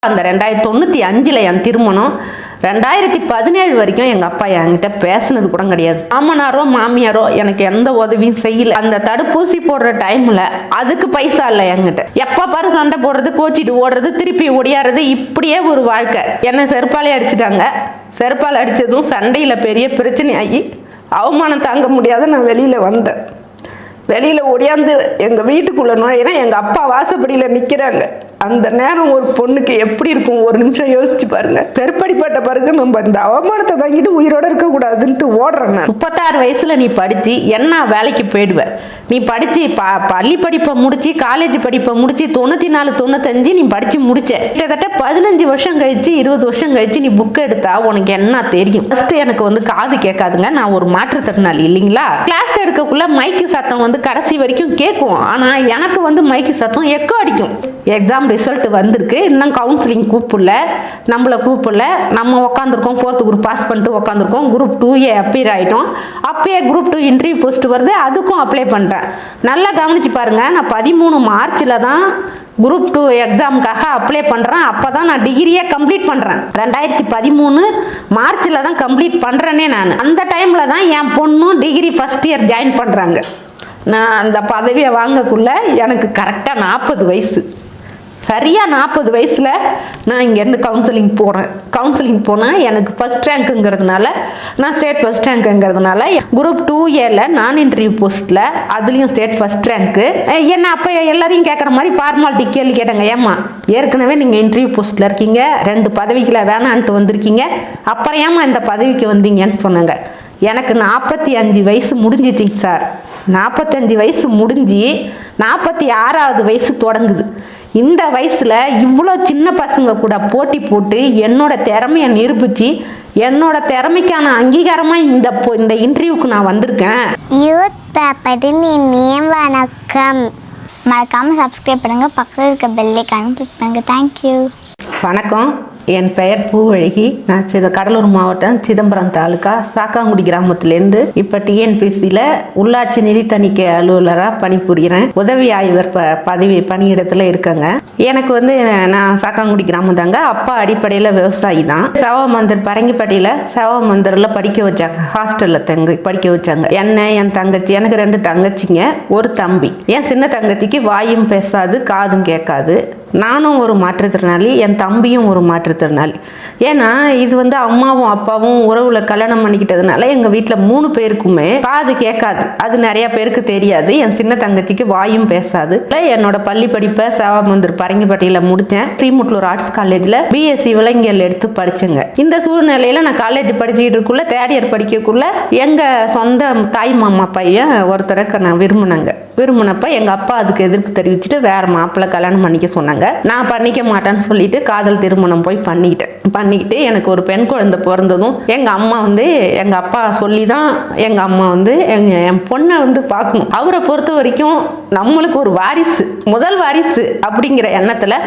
அந்த 2095 என் திருமணம். 2017 வரைக்கும் எங்கள் அப்பா என்கிட்ட பேசுனது கூட கிடையாது. மாமனாரோ மாமியாரோ எனக்கு எந்த உதவியும் செய்யல. அந்த தடுப்பூசி போடுற டைமில் அதுக்கு பைசா இல்லை என்கிட்ட. எப்போ பாரு சண்டை போடுறது, கோச்சிட்டு ஓடுறது, திருப்பி ஒடியாடுறது, இப்படியே ஒரு வாழ்க்கை. என்னை செருப்பாலே அடிச்சிட்டாங்க. செருப்பால் அடித்ததும் சண்டையில் பெரிய பிரச்சனை ஆகி அவமானம் தாங்க முடியாத நான் வெளியில் வந்தேன். வெளியில் ஒடியாந்து எங்கள் வீட்டுக்குள்ளே நுழையினா எங்கள் அப்பா வாசப்படியில் நிற்கிறாங்க. அந்த நேரம் ஒரு பொண்ணுக்கு எப்படி இருக்கும் ஒரு நிமிஷம் யோசிச்சு பாருங்க. செருப்படிப்பட்ட பிறகு நம்ம இந்த அவமானத்தை தாங்கிட்டு உயிரோட இருக்கக்கூடாதுன்ட்டு ஓடுறேன். 36 வயசுல நீ படிச்சு என்ன வேலைக்கு போயிடுவ? நீ படிச்சு பள்ளி படிப்பை முடிச்சு காலேஜ் படிப்பை முடிச்சு 94 95 நீ படிச்சு முடிச்ச. கிட்டத்தட்ட 15 வருஷம் கழிச்சு 20 வருஷம் கழிச்சு நீ புக் எடுத்தா உனக்கு என்ன தெரியும்? ஃபர்ஸ்ட் எனக்கு காது கேட்காதுங்க. நான் ஒரு மாற்றுத்திறனாளி இல்லைங்களா? கிளாஸ் எடுக்கக்குள்ள மைக்கு சத்தம் கடைசி வரைக்கும் கேட்கும். ஆனா எனக்கு மைக்கு சத்தம் எக்கோ அடிக்கும். எக்ஸாம் ரிசல்ட் வந்திருக்கு, இன்னும் கவுன்சிலிங் கூப்பிடல, நம்மளை கூப்பிடல. நம்ம உட்காந்துருக்கோம், 4th குரூப் பாஸ் பண்ணிட்டு உட்காந்துருக்கோம். குரூப் 2A அப்பியர் ஆகிட்டோம். அப்பயே குரூப் 2 இன்டர்வியூ போஸ்ட் வருது, அதுக்கும் அப்ளை பண்ணுறேன். நல்லா கவனிச்சு பாருங்க, நான் 13 மார்ச்சில் தான் குரூப் 2 எக்ஸாமுக்காக அப்ளை பண்ணுறேன். அப்போ தான் நான் டிகிரியே கம்ப்ளீட் பண்ணுறேன். 2013 மார்ச்சில் தான் கம்ப்ளீட் பண்ணுறேனே நான். அந்த டைமில் தான் என் பொண்ணும் டிகிரி ஃபஸ்ட் இயர் ஜாயின் பண்ணுறாங்க. நான் அந்த பதவியை வாங்கக்குள்ள எனக்கு கரெக்டாக 40 வயசு. சரியாக 40 வயசில் நான் இங்கேருந்து கவுன்சிலிங் போகிறேன். கவுன்சிலிங் போனால் எனக்கு ஃபஸ்ட் ரேங்க்குங்கிறதுனால, நான் ஸ்டேட் ஃபஸ்ட் ரேங்க்குங்கிறதுனால குரூப் 2Aல நான் இன்டர்வியூ போஸ்ட்டில் அதுலேயும் ஸ்டேட் ஃபஸ்ட் ரேங்க்கு. என்ன அப்போ எல்லாரையும் கேட்குற மாதிரி ஃபார்மாலிட்டி கேள்வி கேட்டேங்க. ஏம்மா ஏற்கனவே நீங்கள் இன்டர்வியூ போஸ்ட்டில் இருக்கீங்க, 2 பதவிகளை வேணான்ட்டு வந்திருக்கீங்க, அப்புறம் ஏம்மா இந்த பதவிக்கு வந்தீங்கன்னு சொன்னாங்க. எனக்கு 45 வயசு முடிஞ்சிச்சிங்க சார். 45 வயசு முடிஞ்சு 46வது வயசு தொடங்குது. இந்த வயசில் இவ்வளோ சின்ன பசங்க கூட போட்டி போட்டு என்னோட திறமையை நிரூபித்து என்னோட திறமைக்கான அங்கீகாரமாக இந்த இன்டர்வியூக்கு நான் வந்திருக்கேன். யூத் பேப்பரின் இனிய வணக்கம். மறக்காமல் சப்ஸ்கிரைப் பண்ணுங்கள், பக்கத்தில் இருக்க பெல் ஐகானை கிளிக் பண்ணுங்கள். தேங்க்யூ. வணக்கம், என் பெயர் பூவழகி. நான் கடலூர் மாவட்டம் சிதம்பரம் தாலுக்கா சாக்காங்குடி கிராமத்திலேருந்து இப்போ டிஎன்பிசியில் உள்ளாட்சி நிதி தணிக்கை அலுவலராக பணிபுரிகிறேன். உதவி ஆய்வர் பணியிடத்தில் இருக்கேங்க. எனக்கு நான் சாக்காங்குடி கிராமம் தாங்க. அப்பா அடிப்படையில் விவசாயி தான். சேவாமந்தர் பரங்கிப்பட்டியில் சேவாமந்தரில் படிக்க வச்சாங்க. ஹாஸ்டலில் படிக்க வச்சாங்க. என்ன என் தங்கச்சி, எனக்கு 2 தங்கச்சிங்க, ஒரு தம்பி. என் சின்ன தங்கச்சிக்கு வாயும் பேசாது, காதும் கேட்காது. நானும் ஒரு மாற்றுத்திறனாளி, என் தம்பியும் ஒரு மாற்றுத்திறனாளி. ஏன்னா இது அம்மாவும் அப்பாவும் உறவுல கல்யாணம் பண்ணிக்கிட்டதுனால எங்கள் வீட்டில் 3 பேருக்குமே காது கேட்காது. அது நிறைய பேருக்கு தெரியாது. என் சின்ன தங்கச்சிக்கு வாயும் பேசாது. என்னோட பள்ளி படிப்பை சேவாமந்தர் பரங்கிப்பட்டியில் முடித்தேன். ஸ்ரீமுட்லூர் ஆர்ட்ஸ் காலேஜில் பிஎஸ்சி விலங்கியல் எடுத்து படித்தேங்க. இந்த சூழ்நிலையில் நான் காலேஜ் படிச்சுக்கிட்டு இருக்குள்ள, 3rd இயர் படிக்கக்குள்ள எங்கள் சொந்த தாய் மாமா பையன் ஒருத்தருக்கு நான் விரும்பினப்ப எங்கள் அப்பா அதுக்கு எதிர்ப்பு தெரிவிச்சுட்டு வேற மாப்பிள்ளை கல்யாணம் பண்ணிக்க சொன்னாங்க. நான் பண்ணிக்க மாட்டேன்னு சொல்லிட்டு காதல் திருமணம் போய் பண்ணிக்கிட்டு எனக்கு ஒரு பெண் குழந்தை பிறந்ததும் எங்கள் அம்மா எங்கள் அப்பா சொல்லி தான் எங்கள் அம்மா என் பொண்ணை பார்க்கணும். அவரை பொறுத்த வரைக்கும் நம்மளுக்கு ஒரு வாரிசு, முதல் வாரிசு அப்படிங்கிற எண்ணத்தில்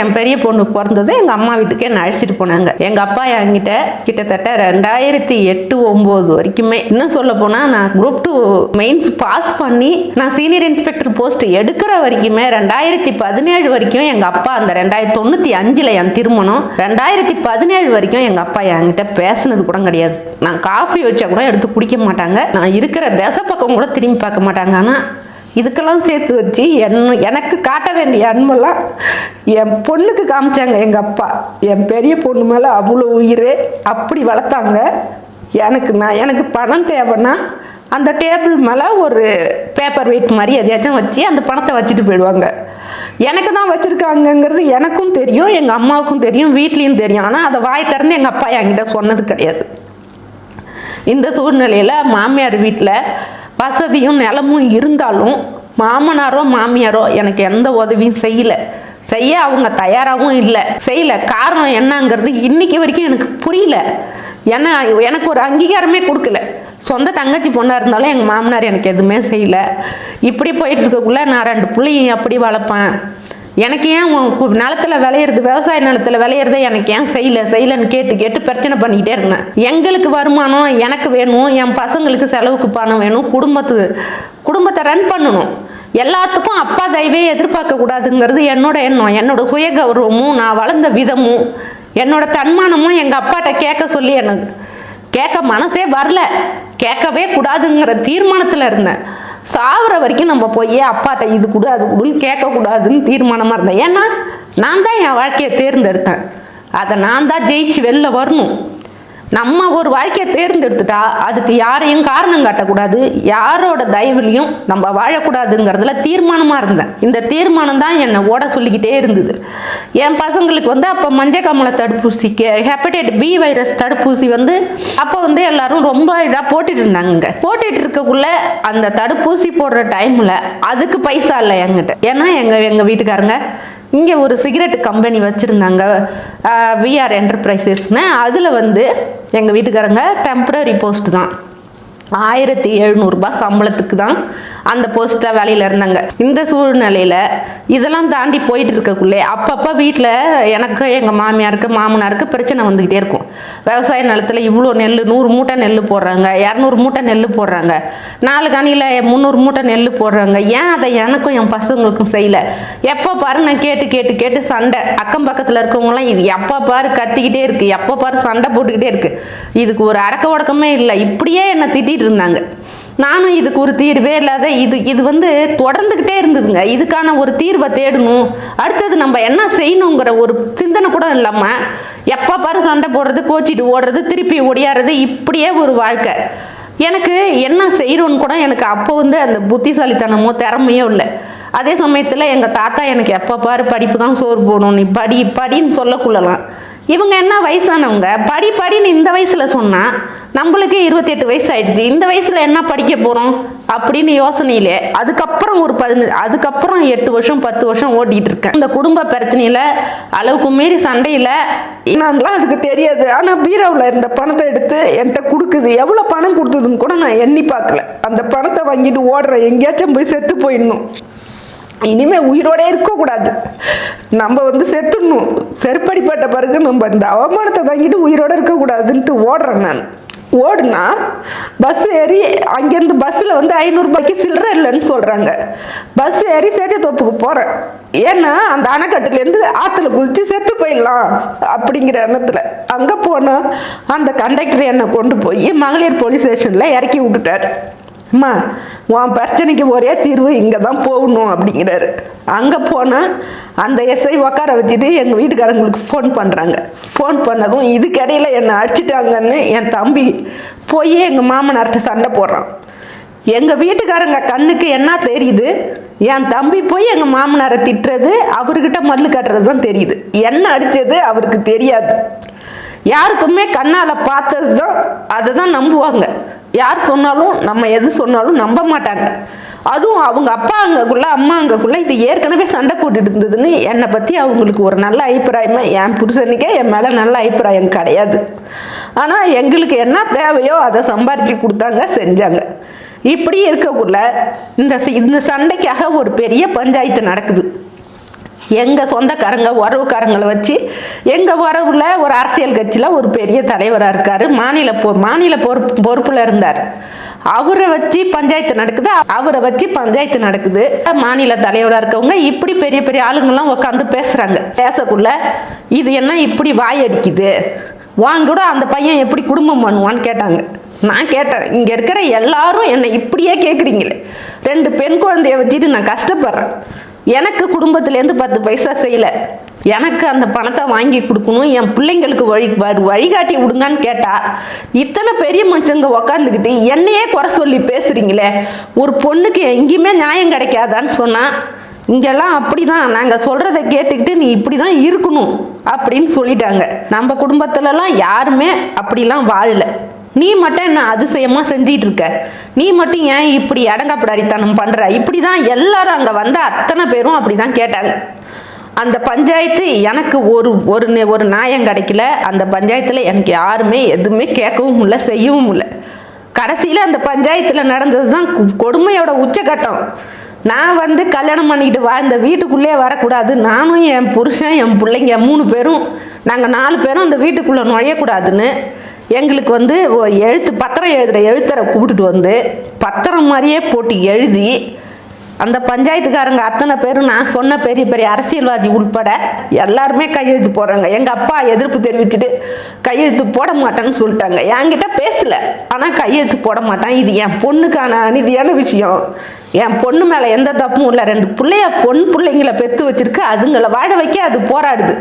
என் பெரிய பொண்ணு பிறந்தது எங்கள் அம்மா வீட்டுக்கு என்னை அழைச்சிட்டு போனாங்க. எங்கள் அப்பா என்கிட்ட கிட்டத்தட்ட 2008 9 வரைக்குமே, இன்னும் சொல்ல போனால் நான் குரூப் 2 மெயின்ஸ் பாஸ் பண்ணி நான் சீனியர் இன்ஸ்பெக்டர் போஸ்ட் எடுக்கிற வரைக்குமே 2017 வரைக்கும் எங்கள் அப்பா, அந்த 2095 என் திருமணம், 2017 வரைக்கும் எங்கள் அப்பா என்கிட்ட பேசுனது கூட கிடையாது. நான் காஃபி வச்சா கூட எடுத்து குடிக்க மாட்டாங்க. நான் இருக்கிற தேசப்பக்கம் கூட திரும்பி பார்க்க மாட்டாங்க. ஆனால் இதுக்கெல்லாம் சேர்த்து வச்சு எனக்கு காட்ட வேண்டிய அன்பெல்லாம் என் பொண்ணுக்கு காமிச்சாங்க. எங்கள் அப்பா என் பெரிய பொண்ணு மேலே அவ்வளோ உயிர், அப்படி வளர்த்தாங்க. எனக்கு பணம் தேவைன்னா அந்த டேபிள் மேலே ஒரு பேப்பர் வெயிட் மாதிரி எதையாச்சும் வச்சு அந்த பணத்தை வச்சுட்டு போயிடுவாங்க. எனக்கு தான் வச்சுருக்காங்கங்கிறது எனக்கும் தெரியும், எங்கள் அம்மாவுக்கும் தெரியும், வீட்லேயும் தெரியும். ஆனால் அதை வாய் திறந்து எங்கள் அப்பா என்கிட்ட சொன்னது கிடையாது. இந்த சூழ்நிலையில் மாமியார் வீட்டில் வசதியும் நிலமும் இருந்தாலும் மாமனாரோ மாமியாரோ எனக்கு எந்த உதவியும் செய்ய அவங்க தயாராகவும் இல்லை, செய்யலை. காரணம் என்னங்கிறது இன்னைக்கு வரைக்கும் எனக்கு புரியல. ஏன்னா எனக்கு ஒரு அங்கீகாரமே கொடுக்கல. சொந்த தங்கச்சி பொண்ணாக இருந்தாலும் எங்கள் மாமனார் எனக்கு எதுவுமே செய்யலை. இப்படி போயிட்டு இருக்கக்குள்ள நான் 2 பிள்ளையும் எப்படி வளர்ப்பேன்? எனக்கு ஏன் நிலத்தில் விளையிறது, விவசாய நிலத்தில் விளையிறத எனக்கு ஏன் செய்யலைன்னு கேட்டு பிரச்சனை பண்ணிக்கிட்டே இருந்தேன். எங்களுக்கு வருமானம் எனக்கு வேணும், என் பசங்களுக்கு செலவுக்கு பணம் வேணும், குடும்பத்தை ரன் பண்ணணும். எல்லாத்துக்கும் அப்பா தயவே எதிர்பார்க்க கூடாதுங்கிறது என்னோட எண்ணம். என்னோட சுய கௌரவமும் நான் வளர்ந்த விதமும் என்னோட தன்மானமும் எங்கள் அப்பாட்ட கேட்க சொல்லி எனக்கு கேட்க மனசே வரல. கேட்கவே கூடாதுங்கிற தீர்மானத்தில் இருந்தேன். சாவர வரைக்கும் நம்ம போய் அப்பாட்ட இது கூட அது கூடன்னு கேட்கக்கூடாதுன்னு தீர்மானமாக இருந்தேன். ஏன்னா நான் தான் என் வாழ்க்கையை தேர்ந்தெடுத்தேன். அதை நான் தான் ஜெயிச்சு வெளில வரணும். நம்ம ஒரு வாழ்க்கையை தேர்ந்தெடுத்துட்டா அதுக்கு யாரையும் காரணம் காட்டக்கூடாது, யாரோட தயவுலையும் நம்ம வாழக்கூடாதுங்கிறதுல தீர்மானமாக இருந்தேன். இந்த தீர்மானம் தான் என்னை ஓட சொல்லிக்கிட்டே இருந்தது. என் பசங்களுக்கு அப்போ மஞ்சள் காமாலை தடுப்பூசிக்கு ஹெப்படைட் பி வைரஸ் தடுப்பூசி அப்போ எல்லாரும் ரொம்ப இதாக போட்டுட்டு இருந்தாங்க. போட்டுட்டு இருக்கக்குள்ள அந்த தடுப்பூசி போடுற டைமில் அதுக்கு பைசா இல்லை என்கிட்ட. ஏன்னா எங்கள் வீட்டுக்காரங்க இங்கே ஒரு சிகரெட் கம்பெனி வச்சுருந்தாங்க, விஆர் என்டர்பிரைசஸ்னு. அதில் எங்கள் வீட்டுக்காரங்க டெம்பரரி போஸ்ட் தான், 1700 சம்பளத்துக்கு தான் அந்த போஸ்ட்டில் வேலையில் இருந்தாங்க. இந்த சூழ்நிலையில் இதெல்லாம் தாண்டி போயிட்டு இருக்கக்குள்ளே அப்பப்போ வீட்டில் எனக்கு எங்கள் மாமியாருக்கு மாமனாருக்கு பிரச்சனை வந்துக்கிட்டே இருக்கும். விவசாய நிலத்தில் இவ்வளோ நெல் 100 மூட்டை நெல் போடுறாங்க, 200 மூட்டை நெல் போடுறாங்க, 4 கனியில் 300 மூட்டை நெல் போடுறாங்க. ஏன் அதை எனக்கும் என் பசங்களுக்கும் செய்யலை? எப்போ பாரு நான் கேட்டு சண்டை. அக்கம் பக்கத்தில் இருக்கவங்களாம் இது எப்போ பாரு கத்திக்கிட்டே இருக்குது, எப்போ பாரு சண்டை போட்டுக்கிட்டே இருக்குது, இதுக்கு ஒரு அடக்க உடக்கமே இல்லை, இப்படியே என்னை திட்டிகிட்டு இருந்தாங்க. நானும் இதுக்கு ஒரு தீர்வே இல்லாத இது தொடர்ந்துக்கிட்டே இருந்ததுங்க. இதுக்கான ஒரு தீர்வை தேடணும், அடுத்தது நம்ம என்ன செய்யணுங்கிற ஒரு சிந்தனை கூட இல்லாமல் எப்போ பாரு சண்டை போடுறது, கோச்சிட்டு ஓடுறது, திருப்பி ஒடியாடுறது, இப்படியே ஒரு வாழ்க்கை. எனக்கு என்ன செய்கிறோன்னு கூட எனக்கு அப்போ அந்த புத்திசாலித்தனமோ திறமையோ இல்லை. அதே சமயத்தில் எங்கள் தாத்தா எனக்கு எப்போ பாரு படிப்பு தான் சோறு போடணும், நீ படின்னு சொல்லக்குள்ளலாம். இவங்க என்ன வயசானவங்க, படின்னு இந்த வயசில் சொன்னால் நம்மளுக்கு 28 வயசு ஆயிடுச்சு, இந்த வயசில் என்ன படிக்க போகிறோம் அப்படின்னு யோசனையிலே அதுக்கப்புறம் ஒரு 8 வருஷம் 10 வருஷம் ஓட்டிகிட்டு இருக்கேன். இந்த குடும்ப பிரச்சனையில் அளவுக்கு மீறி சண்டையில் என்னலாம் அதுக்கு தெரியாது. ஆனால் பீரோவில் இருந்த பணத்தை எடுத்து என்கிட்ட கொடுக்குது. எவ்வளோ பணம் கொடுத்ததுன்னு கூட நான் எண்ணி பார்க்கல. அந்த பணத்தை வாங்கிட்டு ஓடுறேன், எங்கேயாச்சும் போய் செத்து போயிடணும், இனிமேல் உயிரோடே இருக்கக்கூடாது, நம்ம செத்துடணும், செருப்படிப்பட்ட பிறகு நம்ம இந்த அவமானத்தை தாங்கிட்டு உயிரோடு இருக்கக்கூடாதுன்ட்டு ஓடுறேன். நான் ஓடுனா பஸ் ஏறி அங்கேருந்து பஸ்ஸில் 500 ரூபாய்க்கு சில்லறை இல்லைன்னு சொல்கிறாங்க. பஸ் ஏறி சேத்தியத்தோப்புக்கு போகிறேன். ஏன்னா அந்த அணைக்கட்டுலேருந்து ஆற்றுல குதித்து செத்து போயிடலாம் அப்படிங்கிற எண்ணத்தில். அங்கே போனால் அந்த கண்டக்டர் என்னை கொண்டு போய் மகளிர் போலீஸ் ஸ்டேஷனில் இறக்கி விட்டுட்டார். அம்மா உன் பிரச்சனைக்கு ஒரே தீர்வு இங்கே தான் போகணும் அப்படிங்கிறாரு. அங்கே போனால் அந்த எஸ்ஐ உட்கார வச்சுட்டு எங்கள் வீட்டுக்காரங்களுக்கு ஃபோன் பண்ணுறாங்க. ஃபோன் பண்ணதும் இதுக்கிடையில் என்னை அடிச்சிட்டாங்கன்னு என் தம்பி போய் எங்கள் மாமனார்கிட்ட சண்டை போடுறான். எங்கள் வீட்டுக்காரங்க கண்ணுக்கு என்ன தெரியுது? என் தம்பி போய் எங்கள் மாமனாரை திட்டுறது, அவர்கிட்ட மல்லு கட்டுறது தான் தெரியுது. என்ன அடித்தது அவருக்கு தெரியாது. யாருக்குமே கண்ணால் பார்த்தது தான் அதை தான் நம்புவாங்க. யார் சொன்னாலும் நம்ம எது சொன்னாலும் நம்ப மாட்டாங்க. அதுவும் அவங்க அப்பா அங்கக்குள்ள அம்மா அங்கக்குள்ள இது ஏற்கனவே சண்டை போட்டுட்டு இருந்ததுன்னு என்னை பற்றி அவங்களுக்கு ஒரு நல்ல அபிப்பிராயமே, என் புருஷனுக்கே என் மேலே நல்ல அபிப்பிராயம் கிடையாது. ஆனால் எங்களுக்கு என்ன தேவையோ அதை சம்பாரித்து கொடுத்தாங்க, செஞ்சாங்க. இப்படி இருக்கக்குள்ள இந்த சண்டைக்காக ஒரு பெரிய பஞ்சாயத்து நடக்குது. எங்கள் சொந்தக்காரங்க உறவுக்காரங்களை வச்சு எங்கள் உறவில் ஒரு அரசியல் கட்சியில் ஒரு பெரிய தலைவராக இருக்கார், மாநில பொறுப்பில் இருந்தார். அவரை வச்சு பஞ்சாயத்து நடக்குது. மாநில தலைவராக இருக்கவங்க இப்படி பெரிய பெரிய ஆளுங்கள்லாம் உட்காந்து பேசுகிறாங்க. பேசக்குள்ள இது என்ன இப்படி வாய் அடிக்குது, வாங்க கூட அந்த பையன் எப்படி குடும்பம் பண்ணுவான்னு கேட்டாங்க. நான் கேட்டேன், இங்கே இருக்கிற எல்லாரும் என்னை இப்படியே கேட்குறீங்களே, 2 பெண் குழந்தைய வச்சுட்டு நான் கஷ்டப்படுறேன், எனக்கு குடும்பத்துலேருந்து 10 பைசா செய்யலை, எனக்கு அந்த பணத்தை வாங்கி கொடுக்கணும், என் பிள்ளைங்களுக்கு வழிகாட்டி விடுங்கன்னு கேட்டால் இத்தனை பெரிய மனுஷங்க உக்காந்துக்கிட்டு என்னையே குறை சொல்லி பேசுகிறீங்களே, ஒரு பொண்ணுக்கு எங்கேயுமே நியாயம் கிடைக்காதான்னு சொன்னால் இங்கெல்லாம் அப்படி தான், நாங்கள் சொல்கிறத கேட்டுக்கிட்டு நீ இப்படி தான் இருக்கணும் அப்படின்னு சொல்லிட்டாங்க. நம்ம குடும்பத்துலலாம் யாருமே அப்படிலாம் வாழலை. நீ மட்டும் என்ன அதிசயமாக செஞ்சிட்டு இருக்க, நீ மட்டும் ஏன் இப்படி அடங்கப்படாரித்தனம் பண்ணுற, இப்படி தான் எல்லாரும் அங்கே வந்த அத்தனை பேரும் அப்படி தான் கேட்டாங்க. அந்த பஞ்சாயத்து எனக்கு ஒரு நியாயம் கிடைக்கல. அந்த பஞ்சாயத்தில் எனக்கு யாருமே எதுவுமே கேட்கவும் இல்லை, செய்யவும் இல்லை. கடைசியில் அந்த பஞ்சாயத்தில் நடந்தது தான் கொடுமையோட உச்சக்கட்டம். நான் கல்யாணம் பண்ணிக்கிட்டு வாழ்ந்த வீட்டுக்குள்ளே வரக்கூடாது, நானும் என் புருஷன் என் பிள்ளைங்க 3 பேரும், நாங்கள் 4 பேரும் அந்த வீட்டுக்குள்ளே நுழையக்கூடாதுன்னு எங்களுக்கு பத்திரம் எழுதுகிற எழுத்தரை கூப்பிட்டுட்டு பத்திரம் மாதிரியே போட்டு எழுதி அந்த பஞ்சாயத்துக்காரங்க அத்தனை பேரும் நான் சொன்ன பெரிய பெரிய அரசியல்வாதி உள்பட எல்லாருமே கையெழுத்து போடுறாங்க. எங்கள் அப்பா எதிர்ப்பு தெரிவிச்சுட்டு கையெழுத்து போட மாட்டேன்னு சொல்லிட்டாங்க. என்கிட்ட பேசல, ஆனால் கையெழுத்து போட மாட்டேன். இது என் பொண்ணுக்கான அநீதியான விஷயம். என் பொண்ணு மேலே எந்த தப்பும் இல்லை. 2 பிள்ளைங்களை பெற்று வச்சிருக்கு, அதுங்களை வாழ வைக்க அது போராடுது.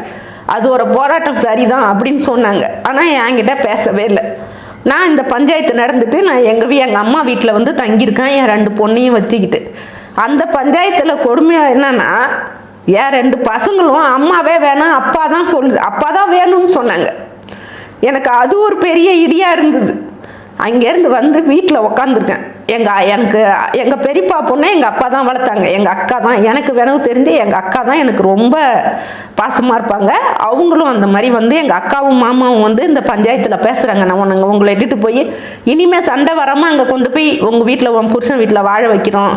அது ஒரு போராட்டம் சரிதான் அப்படின்னு சொன்னாங்க. ஆனால் என்கிட்ட பேசவே இல்லை. நான் இந்த பஞ்சாயத்து நடந்துட்டு நான் எங்கள் அம்மா வீட்டில் வந்து தங்கியிருக்கேன் என் 2 பொண்ணையும் வச்சுக்கிட்டு. அந்த பஞ்சாயத்தில் கொடுமையாக என்னன்னா, என் 2 பசங்களும் அம்மாவே வேணாம் அப்பா தான் வேணும்னு சொன்னாங்க. எனக்கு அது ஒரு பெரிய இடியாக இருந்தது. அங்கேருந்து வந்து வீட்டில் உக்காந்துருக்கேன். எங்கள் பெரியப்பா பொண்ணை எங்கள் அப்பா தான் வளர்த்தாங்க. எங்கள் அக்கா தான் எனக்கு வேணவு தெரிஞ்சு எங்கள் அக்கா தான் எனக்கு ரொம்ப பாசமாக இருப்பாங்க. அவங்களும் அந்த மாதிரி வந்து எங்கள் அக்காவும் மாமாவும் வந்து இந்த பஞ்சாயத்தில் பேசுகிறாங்க, நான் உங்களை இட்டுட்டு போய் இனிமேல் சண்டை வராமல் அங்கே கொண்டு போய் உங்கள் வீட்டில் உன் புருஷன் வீட்டில் வாழ வைக்கிறோம்,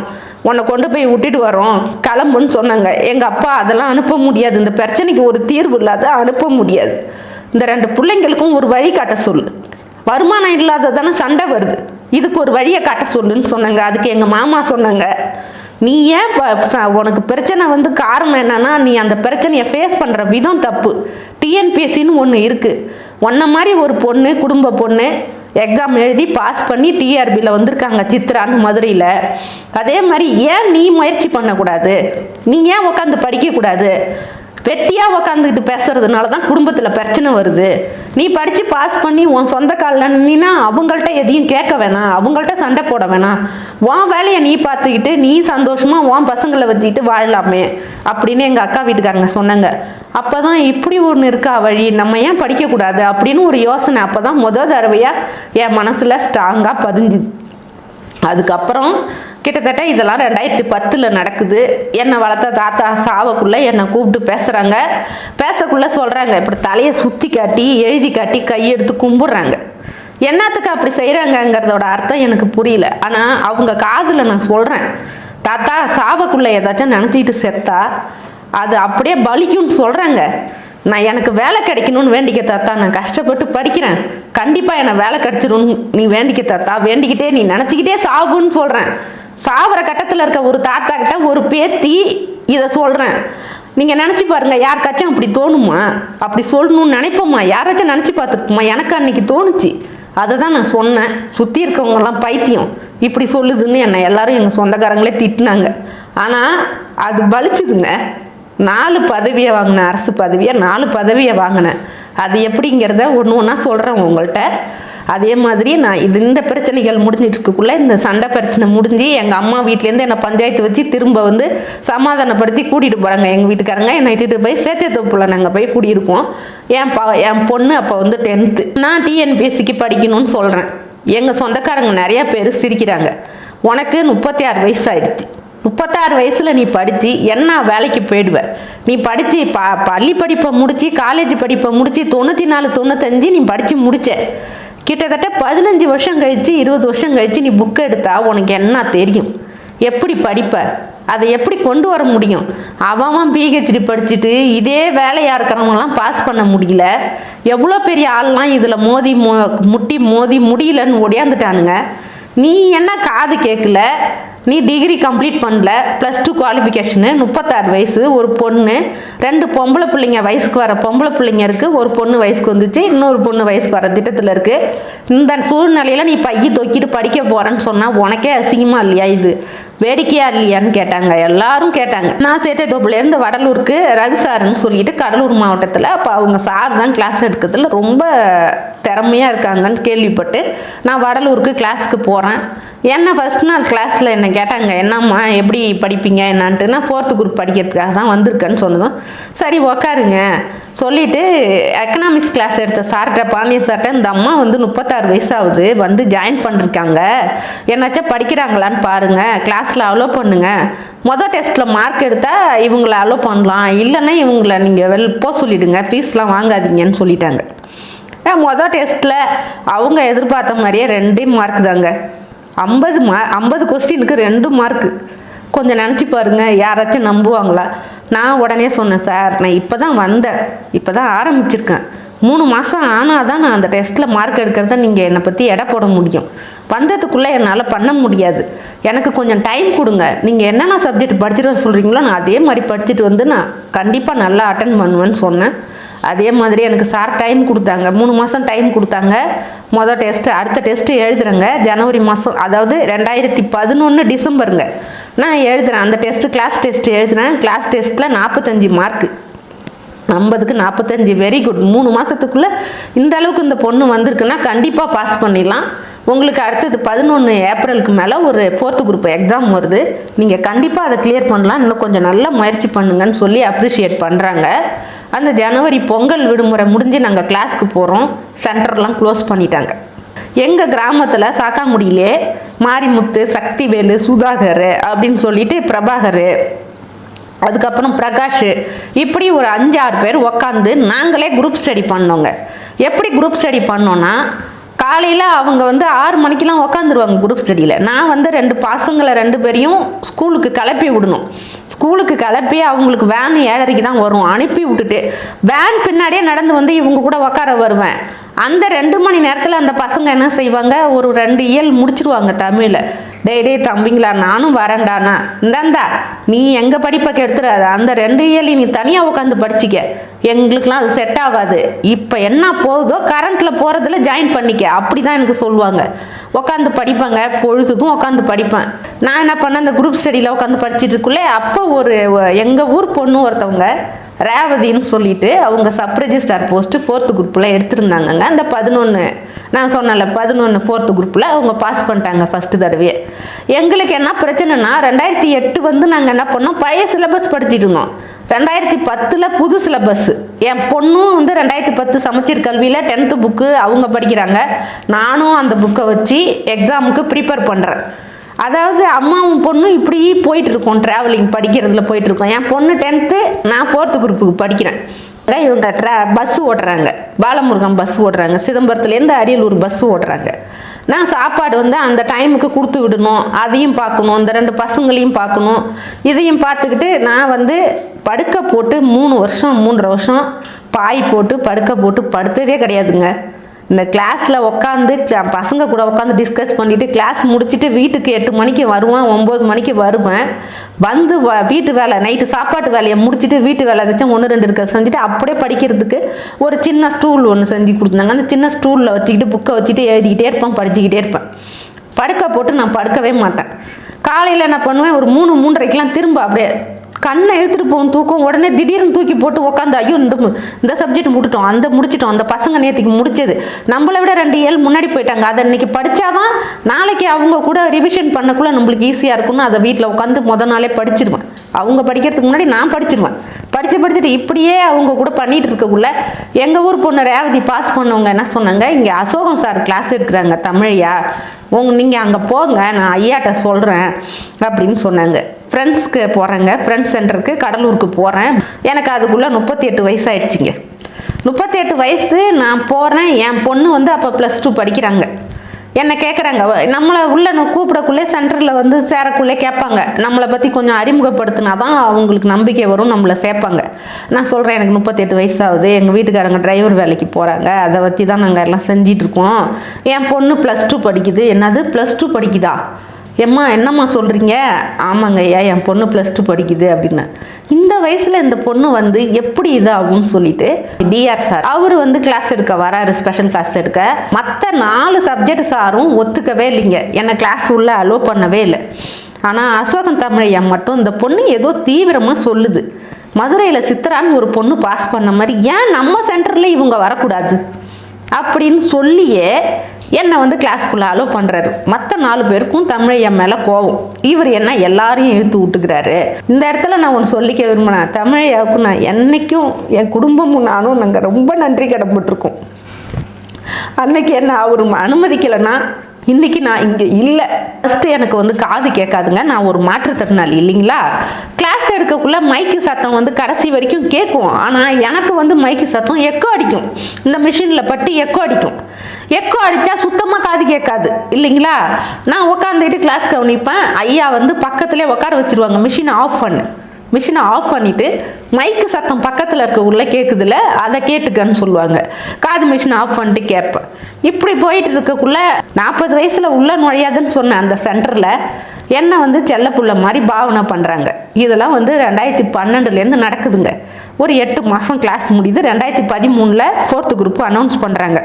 உன்னை கொண்டு போய் விட்டுட்டு வரோம் கிளம்புன்னு சொன்னாங்க. எங்கள் அப்பா அதெல்லாம் அனுப்ப முடியாது, இந்த பிரச்சனைக்கு ஒரு தீர்வு இல்லாத அனுப்ப முடியாது. இந்த 2 பிள்ளைங்களுக்கும் ஒரு வழி காட்ட சொல்லு, வருமானம் இல்லாததானே சண்டை வருது, இதுக்கு ஒரு வழியை காட்ட சொல்லுன்னு சொன்னாங்க. அதுக்கு எங்கள் மாமா சொன்னாங்க, நீ ஏன் உனக்கு பிரச்சனை வந்து காரணம் என்னன்னா, நீ அந்த பிரச்சனையை ஃபேஸ் பண்ணுற விதம் தப்பு. டிஎன்பிஎஸ்சின்னு ஒன்று இருக்குது. உன்ன மாதிரி ஒரு பொண்ணு, குடும்ப பொண்ணு எக்ஸாம் எழுதி பாஸ் பண்ணி டிஆர்பியில் வந்திருக்காங்க சித்ரான்னு மதுரையில். அதே மாதிரி ஏன் நீ முயற்சி பண்ணக்கூடாது? நீ ஏன் உட்காந்து படிக்கக்கூடாது? வெட்டியாக உக்காந்துக்கிட்டு பேசுறதுனால தான் குடும்பத்தில் பிரச்சனை வருது. நீ படித்து பாஸ் பண்ணி உன் சொந்த காலில் நின்னா அவங்கள்ட்ட எதையும் கேட்க வேணாம், அவங்கள்ட்ட சண்டை போட வேணாம், உன் வேலையை நீ பார்த்துக்கிட்டு நீ சந்தோஷமாக உன் பசங்களை வச்சுக்கிட்டு வாழலாமே அப்படின்னு எங்கள் அக்கா வீட்டுக்காரங்க சொன்னாங்க. அப்போ தான் இப்படி ஒன்று இருக்கா வழி, நம்ம ஏன் படிக்கக்கூடாது அப்படின்னு ஒரு யோசனை அப்போ தான் தடவையாக என் மனசில் ஸ்ட்ராங்காக பதிஞ்சுது. அதுக்கப்புறம் கிட்டத்தட்ட இதெல்லாம் 2010 நடக்குது. என்னை வளர்த்த தாத்தா சாவக்குள்ளே என்னை கூப்பிட்டு பேசக்குள்ளே சொல்கிறாங்க, இப்படி தலையை சுற்றி காட்டி எழுதி காட்டி கையெடுத்து கும்பிட்றாங்க. என்னத்துக்கு அப்படி செய்கிறாங்கங்கிறதோட அர்த்தம் எனக்கு புரியல. ஆனால் அவங்க காதில் நான் சொல்கிறேன், தாத்தா சாவக்குள்ளே ஏதாச்சும் நினச்சிக்கிட்டு செத்தா அது அப்படியே பலிக்கும்னு சொல்கிறாங்க. நான் எனக்கு வேலை கிடைக்கணும்னு வேண்டிக்க தாத்தா, நான் கஷ்டப்பட்டு படிக்கிறேன், கண்டிப்பாக என்னை வேலை கிடைச்சிடும்னு நீ வேண்டிக்க தாத்தா, வேண்டிக்கிட்டே நீ நினச்சிக்கிட்டே சாவுன்னு சொல்கிறேன். சாவர கட்டத்தில் இருக்க ஒரு தாத்தா கிட்ட ஒரு பேத்தி இதை சொல்கிறேன். நீங்கள் நினச்சி பாருங்கள், யாருக்காச்சும் அப்படி தோணுமா? அப்படி சொல்லணும்னு நினைப்போமா? யாராச்சும் நினச்சி பார்த்துருப்போமா? எனக்கு அன்றைக்கி தோணுச்சு, அதை தான் நான் சொன்னேன். சுற்றி இருக்கவங்கெல்லாம் பைத்தியம் இப்படி சொல்லுதுன்னு என்னை எல்லாரும் எங்கள் சொந்தக்காரங்களே திட்டினாங்க. ஆனால் அது பலிச்சுதுங்க. 4 பதவியை வாங்கினேன், அரசு பதவியை 4 பதவியை வாங்கினேன். அது எப்படிங்கிறத ஒன்று ஒன்றா சொல்கிறேன் உங்கள்கிட்ட. அதே மாதிரி நான் இந்த பிரச்சனைகள் முடிஞ்சிட்டு இருக்கக்குள்ளே இந்த சண்டை பிரச்சனை முடிஞ்சு எங்கள் அம்மா வீட்டிலேருந்து என்னை பஞ்சாயத்து வச்சு திரும்ப வந்து சமாதானப்படுத்தி கூட்டிகிட்டு போகிறாங்க எங்கள் வீட்டுக்காரங்க. என்னை இட்டுட்டு போய் சேத்தியத்தோப்புல நாங்கள் போய் கூடியிருக்கோம். என் பொண்ணு அப்போ வந்து 10th. நான் டிஎன்பிஎஸ்சிக்கு படிக்கணும்னு சொல்கிறேன். எங்கள் சொந்தக்காரங்க நிறையா பேர் சிரிக்கிறாங்க, உனக்கு 36 வயசு ஆயிடுச்சு, 36 வயசில் நீ படித்து என்ன வேலைக்கு போயிடுவ? நீ படித்து பள்ளி படிப்பை முடித்து காலேஜ் படிப்பை முடித்து 94 95 நீ படித்து முடிச்ச. கிட்டத்தட்ட 15 வருஷம் கழித்து 20 வருஷம் கழித்து நீ புக் எடுத்தா உனக்கு என்ன தெரியும்? எப்படி படிப்ப? அதை எப்படி கொண்டு வர முடியும்? அவன் பிஹெச்டி படிச்சுட்டு இதே வேலையாக இருக்கிறவங்களாம் பாஸ் பண்ண முடியல. எவ்வளோ பெரிய ஆள்லாம் இதில் மோதி முடியலன்னு ஒடியாந்துட்டானுங்க. நீ என்ன காது கேட்கல, நீ டிகிரி கம்ப்ளீட் பண்ணல, +2 குவாலிஃபிகேஷனு, 36 வயசு, ஒரு பொண்ணு, 2 பொம்பளை பிள்ளைங்க, வயசுக்கு வர பொம்பளை பிள்ளைங்க இருக்குது, ஒரு பொண்ணு வயசுக்கு வந்துச்சு, இன்னொரு பொண்ணு வயசுக்கு வர திட்டத்தில் இருக்குது. இந்த சூழ்நிலையில் நீ பைய தூக்கிட்டு படிக்க போகிறேன்னு சொன்னால் உனக்கே அசிங்கமாக இல்லையா? இது வேடிக்கையா இல்லையான்னு கேட்டாங்க, எல்லாரும் கேட்டாங்க. நான் சேத்தியத்தோப்புலேருந்து வடலூருக்கு ரகு சாருன்னு சொல்லிட்டு கடலூர் மாவட்டத்தில், அப்போ அவங்க சார் தான் கிளாஸ் எடுக்கிறதுல ரொம்ப திறமையாக இருக்காங்கன்னு கேள்விப்பட்டு நான் வடலூருக்கு கிளாஸுக்கு போகிறேன். என்ன ஃபஸ்ட் நாள் கிளாஸில் என்ன கேட்டாங்க, என்னம்மா எப்படி படிப்பீங்க என்னான்ட்டு. நான் 4th குரூப் படிக்கிறதுக்காக தான் வந்திருக்கேன்னு சொன்னதும், சரி உக்காருங்க சொல்லிவிட்டு எக்கனாமிக்ஸ் கிளாஸ் எடுத்த சார்கிட்ட, பாண்டியன் சார்கிட்ட, இந்த அம்மா வந்து 36 வயசாகுது, வந்து ஜாயின் பண்ணிருக்காங்க, என்னாச்சும் படிக்கிறாங்களான்னு பாருங்கள், கிளாஸில் அலோவ் பண்ணுங்கள், மொதல் டெஸ்ட்டில் மார்க் எடுத்தால் இவங்களை அலோவ் பண்ணலாம், இல்லைன்னா இவங்களை நீங்கள் போக சொல்லிவிடுங்க, ஃபீஸ்லாம் வாங்காதீங்கன்னு சொல்லிட்டாங்க. மொதல் டெஸ்ட்டில் அவங்க எதிர்பார்த்த மாதிரியே 2 மார்க் தாங்க. 50 கொஸ்டினுக்கு 2 மார்க்கு. கொஞ்சம் நினச்சி பாருங்கள், யாராச்சும் நம்புவாங்களா? நான் உடனே சொன்னேன், சார் நான் இப்போ தான் வந்தேன், இப்போ தான் ஆரம்பிச்சிருக்கேன், 3 மாதம் ஆனால் தான் நான் அந்த டெஸ்ட்டில் மார்க் எடுக்கிறத நீங்கள் என்னை பற்றி எடை போட முடியும். வந்ததுக்குள்ளே என்னால் பண்ண முடியாது. எனக்கு கொஞ்சம் டைம் கொடுங்க. நீங்கள் என்னென்ன சப்ஜெக்ட் படிச்சுட்டு வர சொல்கிறீங்களோ நான் அதே மாதிரி படிச்சுட்டு வந்து நான் கண்டிப்பாக நல்லா அட்டன் பண்ணுவேன்னு சொன்னேன். அதே மாதிரி எனக்கு சார் டைம் கொடுத்தாங்க. 3 மாதம் டைம் கொடுத்தாங்க. மொதல் டெஸ்ட்டு அடுத்த டெஸ்ட்டு எழுதுறேங்க ஜனவரி மாதம், அதாவது 2011 டிசம்பருங்க. நான் எழுதுகிறேன் அந்த டெஸ்ட்டு, கிளாஸ் டெஸ்ட்டு எழுதுகிறேன். கிளாஸ் டெஸ்ட்டில் 45 மார்க்கு, 50க்கு 45, வெரி குட். 3 மாதத்துக்குள்ளே இந்த அளவுக்கு இந்த பொண்ணு வந்திருக்குன்னா கண்டிப்பாக பாஸ் பண்ணிடலாம். உங்களுக்கு அடுத்தது 11 ஏப்ரலுக்கு மேலே ஒரு 4th குரூப் எக்ஸாம் வருது, நீங்கள் கண்டிப்பாக அதை கிளியர் பண்ணலாம், இன்னும் கொஞ்சம் நல்லா முயற்சி பண்ணுங்கன்னு சொல்லி அப்ரிஷியேட் பண்ணுறாங்க. அந்த ஜனவரி பொங்கல் விடுமுறை முடிஞ்சு நாங்கள் கிளாஸ்க்கு போகிறோம். சென்டர்லாம் க்ளோஸ் பண்ணிட்டாங்க. எங்கள் கிராமத்தில் சாக்காங்குடியிலே மாரிமுத்து, சக்திவேலு, சுதாகர் அப்படின்னு சொல்லிட்டு பிரபாகர், அதுக்கப்புறம் பிரகாஷ், இப்படி ஒரு 5-6 பேர் உக்காந்து நாங்களே குரூப் ஸ்டடி பண்ணோங்க. எப்படி குரூப் ஸ்டடி பண்ணோன்னா, காலையில் அவங்க 6 மணிக்கெலாம் உக்காந்துருவாங்க குரூப் ஸ்டடியில். நான் 2 பசங்களை 2 பேரையும் ஸ்கூலுக்கு கிளப்பி விடணும். ஸ்கூலுக்கு கிளப்பி அவங்களுக்கு வேன் 7:30க்கு தான் வரும். அனுப்பி விட்டுட்டு வேன் பின்னாடியே நடந்து இவங்க கூட உக்கார வருவேன். அந்த 2 மணி நேரத்தில் அந்த பசங்க என்ன செய்வாங்க, ஒரு 2 இயல் முடிச்சிடுவாங்க தமிழில். டே தம்பிங்களா நானும் வரேன்டாண்ணா, இந்தாண்டா நீ எங்கள் படிப்பை கெடுத்துடாத, அந்த 2 இயல் நீ தனியாக உட்காந்து படிச்சிக்க, எங்களுக்கெலாம் அது செட் ஆகாது, இப்போ என்ன போகுதோ கரண்ட்டில் போகிறதுல ஜாயின் பண்ணிக்க, அப்படி தான் எனக்கு சொல்லுவாங்க. உட்காந்து படிப்பாங்க, பொழுதுக்கும் உட்காந்து படிப்பேன். நான் என்ன பண்ணேன், அந்த குரூப் ஸ்டடியில் உட்காந்து படிச்சுட்டு இருக்குள்ளே அப்போ ஒரு எங்கள் ஊர் பொண்ணு ஒருத்தவங்க ரேவதின்னு சொல்லிட்டு அவங்க சப் ரெஜிஸ்டார் போஸ்ட்டு 4th குரூப்பில் எடுத்திருந்தாங்கங்க. அந்த 11 நான் சொன்னல 11 4th குரூப்பில் அவங்க பாஸ் பண்ணிட்டாங்க ஃபஸ்ட்டு தடவையே. எங்களுக்கு என்ன பிரச்சனைனா 2008 நாங்கள் என்ன பண்ணோம், பழைய சிலபஸ் படிச்சுட்டு இருந்தோம். 2010 புது சிலபஸ். என் பொண்ணும் 2010 சமச்சீர் கல்வியில் 10th புக்கு அவங்க படிக்கிறாங்க. நானும் அந்த புக்கை வச்சு எக்ஸாமுக்கு ப்ரிப்பேர் பண்ணுறேன். அதாவது அம்மாவும் பொண்ணும் இப்படி போயிட்டுருக்கோம், ட்ராவலிங் படிக்கிறதுல போயிட்டுருக்கோம். என் பொண்ணு 10th, நான் 4th குரூப்புக்கு படிக்கிறேன். இவங்க பஸ் ஓட்டுறாங்க, பாலமுருகன் பஸ் ஓட்டுறாங்க, சிதம்பரத்துலேருந்து அரியலூர் பஸ் ஓட்டுறாங்க. நான் சாப்பாடு அந்த டைமுக்கு கொடுத்து விடணும், அதையும் பார்க்கணும், இந்த 2 பசங்களையும் பார்க்கணும். இதையும் பார்த்துக்கிட்டு நான் படுக்க போட்டு 3 வருஷம் 3.5 வருஷம் பாய் போட்டு படுக்க போட்டு படுத்ததே கிடையாதுங்க. இந்த கிளாஸில் உட்காந்து பசங்க கூட உட்காந்து டிஸ்கஸ் பண்ணிவிட்டு கிளாஸ் முடிச்சுட்டு வீட்டுக்கு 8 மணிக்கு வருவேன், 9 மணிக்கு வருவேன். வீட்டு வேலை, நைட்டு சாப்பாட்டு வேலையை முடிச்சுட்டு வீட்டு வேலை ஏதாச்சும் 1-2 இருக்க செஞ்சுட்டு அப்படியே படிக்கிறதுக்கு ஒரு சின்ன ஸ்டூல் ஒன்று செஞ்சு கொடுத்தாங்க. அந்த சின்ன ஸ்டூலில் வச்சுக்கிட்டு புக்கை வச்சுட்டு எழுதிக்கிட்டே இருப்பேன், படிச்சுக்கிட்டே இருப்பேன். படுக்க போட்டு நான் படுக்கவே மாட்டேன். காலையில் என்ன பண்ணுவேன், ஒரு 3-3:30க்கெலாம் திரும்ப அப்படியே கண்ணை இழுத்துட்டு போகும் தூக்கம். உடனே திடீர்னு தூக்கி போட்டு உட்காந்து ஐயோ இந்த சப்ஜெக்ட் முடிச்சிட்டோம், முடிச்சிட்டோம், அந்த பசங்க நேற்றுக்கு முடிச்சது, நம்மளை விட 2 இயல் முன்னாடி போயிட்டாங்க, அதை இன்னைக்கு படித்தாதான் நாளைக்கு அவங்க கூட ரிவிஷன் பண்ணக்குள்ளே நம்மளுக்கு ஈஸியாக இருக்கும்னு அதை வீட்டில் உட்காந்து முதல் நாளே படிச்சிடுவேன். அவங்க படிக்கிறதுக்கு முன்னாடி நான் படிச்சிடுவேன். படிச்சுட்டு இப்படியே அவங்க கூட பண்ணிகிட்டு இருக்கக்குள்ள எங்கள் ஊர் பொண்ணு ரேவதி பாஸ் பண்ணவங்க என்ன சொன்னாங்க, இங்கே அசோகன் சார் கிளாஸ் எடுக்கிறாங்க தமிழையா, நீங்கள் அங்கே போங்க, நான் ஐயாட்ட சொல்கிறேன் அப்படின்னு சொன்னாங்க. ஃப்ரெண்ட்ஸ்க்கு போகிறேங்க, ஃப்ரெண்ட்ஸ் சென்டருக்கு கடலூருக்கு போகிறேன். எனக்கு அதுக்குள்ளே 38 வயசு ஆயிடுச்சுங்க. 38 வயசு நான் போகிறேன். என் பொண்ணு அப்போ +2 படிக்கிறாங்க. என்னை கேட்குறாங்க, நம்மளை உள்ளே கூப்பிடக்குள்ளே சென்டரில் சேரக்குள்ளே கேட்பாங்க, நம்மளை பற்றி கொஞ்சம் அறிமுகப்படுத்தினா தான் அவங்களுக்கு நம்பிக்கை வரும், நம்மளை சேர்ப்பாங்க. நான் சொல்கிறேன் எனக்கு 38 வயசு ஆகுது, எங்கள் வீட்டுக்காரங்க டிரைவர் வேலைக்கு போகிறாங்க, அதை பற்றி தான் நாங்கள் எல்லாம் செஞ்சிட்ருக்கோம். என் பொண்ணு +2 படிக்குது. என்னது +2 படிக்குதா? எம்மா என்னம்மா சொல்கிறீங்க? ஆமாங்க ஐயா, என் பொண்ணு +2 படிக்குது அப்படின்னு. இந்த வயசில் இந்த பொண்ணு எப்படி இதாகும்னு சொல்லிட்டு டிஆர் சார் அவர் கிளாஸ் எடுக்க வராரு, ஸ்பெஷல் கிளாஸ் எடுக்க. மற்ற 4 சப்ஜெக்ட் சாரும் ஒத்துக்கவே இல்லைங்க, என்னை கிளாஸ் உள்ள அலோ பண்ணவே இல்லை. ஆனால் அசோகன் தமிழையா மட்டும் இந்த பொண்ணு ஏதோ தீவிரமாக சொல்லுது, மதுரையில் சித்ரான்னு ஒரு பொண்ணு பாஸ் பண்ண மாதிரி ஏன் நம்ம சென்டரில் இவங்க வரக்கூடாது அப்படின்னு சொல்லியே என்னை கிளாஸ்க்குள்ளே அலோ பண்ணுறாரு. மற்ற 4 பேருக்கும் தமிழையா மேலே கோவம். இவர் என்ன எல்லாரையும் இழுத்து விட்டுக்கிறாரு. இந்த இடத்துல நான் ஒன்று சொல்லிக்க விரும்பினேன், தமிழையாவுக்கும் நான் என்றைக்கும் என் குடும்பமும் நானும் நாங்கள் ரொம்ப நன்றி கடன்பட்டிருக்கோம். அன்னைக்கு என்ன அவர் அனுமதிக்கலைன்னா இன்றைக்கி நான் இங்கே இல்லை. ஃபஸ்ட்டு எனக்கு காது கேட்காதுங்க, நான் ஒரு மாற்றுத்திறனாளி இல்லைங்களா. கிளாஸ் எடுக்கக்குள்ளே மைக்கு சத்தம் கடைசி வரைக்கும் கேட்கும். ஆனால் எனக்கு மைக்கு சத்தம் எக்கோ அடிக்கும், இந்த மிஷினில் பட்டு எக்கோ அடிக்கும். எக்கோ அடித்தா சுத்தமாக காது கேட்காது இல்லைங்களா. நான் உட்காந்துக்கிட்டு கிளாஸ் கவனிப்பேன். ஐயா பக்கத்துலேயே உட்கார வச்சுருவாங்க, மிஷினை ஆஃப் பண்ணு மிஷினை ஆஃப் பண்ணிவிட்டு மைக்கு சத்தம் பக்கத்தில் இருக்க உள்ள கேட்குதுல அதை கேட்டுக்கன்னு சொல்லுவாங்க. காது மிஷினை ஆஃப் பண்ணிட்டு கேட்பேன். இப்படி போயிட்டு இருக்கக்குள்ள 40 வயசில் உள்ள நுழையாதுன்னு சொன்ன அந்த சென்டரில் என்னை வந்து செல்ல புள்ள மாதிரி பாவனை பண்ணுறாங்க. இதெல்லாம் வந்து 2012லேருந்து நடக்குதுங்க. ஒரு 8 மாதம் கிளாஸ் முடியுது. 2013 4th குரூப் அனௌன்ஸ் பண்ணுறாங்க.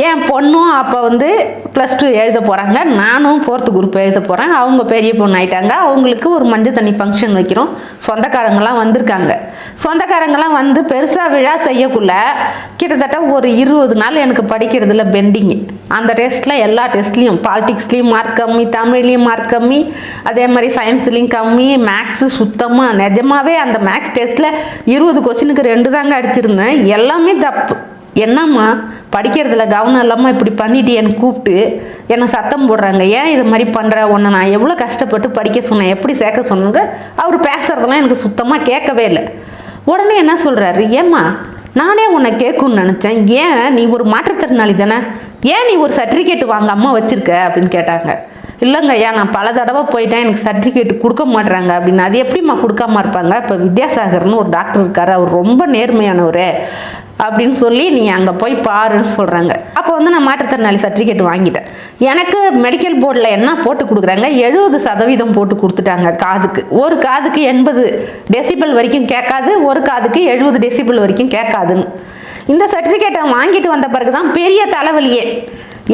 என் பொண்ணும் அப்போ வந்து +2 எழுத போகிறாங்க. நானும் 4th குரூப் எழுத போகிறேன். அவங்க பெரிய பொண்ணு ஆயிட்டாங்க. அவங்களுக்கு ஒரு மஞ்சள் தண்ணி ஃபங்க்ஷன் வைக்கிறோம். சொந்தக்காரங்களாம் வந்திருக்காங்க. சொந்தக்காரங்களாம் வந்து பெருசாக விழா செய்யக்குள்ள கிட்டத்தட்ட ஒரு 20 நாள் எனக்கு படிக்கிறதுல பெண்டிங்கு. அந்த டெஸ்ட்டில் எல்லா டெஸ்ட்லேயும் பாலிட்டிக்ஸ்லேயும் மார்க் கம்மி, தமிழ்லேயும் மார்க் கம்மி, அதே மாதிரி சயின்ஸ்லேயும் கம்மி, மேக்ஸு சுத்தமாக நிஜமாகவே அந்த மேக்ஸ் டெஸ்ட்டில் 20 கொஸ்டினுக்கு 2 தாங்க அடிச்சிருந்தேன். எல்லாமே தப்பு. என்னம்மா படிக்கிறதுல கவனம் இல்லாமல் இப்படி பண்ணிட்டு எனக்கு கூப்பிட்டு என்னை சத்தம் போடுறாங்க. ஏன் இது மாதிரி பண்ணுற? உன்னை நான் எவ்வளோ கஷ்டப்பட்டு படிக்க சொன்னேன், எப்படி சேர்க்க சொன்னாங்க. அவர் பேசுகிறதெல்லாம் எனக்கு சுத்தமாக கேட்கவே இல்லை. உடனே என்ன சொல்கிறாரு, ஏம்மா நானே உன்னை கேட்குன்னு நினச்சேன். ஏன் நீ ஒரு மாற்றுத்திறனாளி தானே, ஏன் நீ ஒரு சர்டிஃபிகேட் வாங்காமல் வச்சுருக்க அப்படின்னு கேட்டாங்க. இல்லைங்க ஐயா, நான் பல தடவை போயிட்டேன், எனக்கு சர்டிஃபிகேட் கொடுக்க மாட்றாங்க அப்படின்னு. அது எப்படிம்மா கொடுக்காம இருப்பாங்க? இப்போ வித்யாசாகர்னு ஒரு டாக்டர் இருக்கார், அவர் ரொம்ப நேர்மையானவர் அப்படின்னு சொல்லி நீ அங்கே போய் பாருன்னு சொல்கிறாங்க. அப்போ வந்து நான் மாற்றுத்திறனாளி சர்டிஃபிகேட் வாங்கிட்டேன். எனக்கு மெடிக்கல் போர்டில் என்ன போட்டு கொடுக்குறாங்க, 70% போட்டு கொடுத்துட்டாங்க காதுக்கு. ஒரு காதுக்கு 80 டெசிபிள் வரைக்கும் கேட்காது, ஒரு காதுக்கு 70 டெசிபிள் வரைக்கும் கேட்காதுன்னு. இந்த சர்டிஃபிகேட்டை வாங்கிட்டு வந்த பிறகு தான் பெரிய தலைவலியே.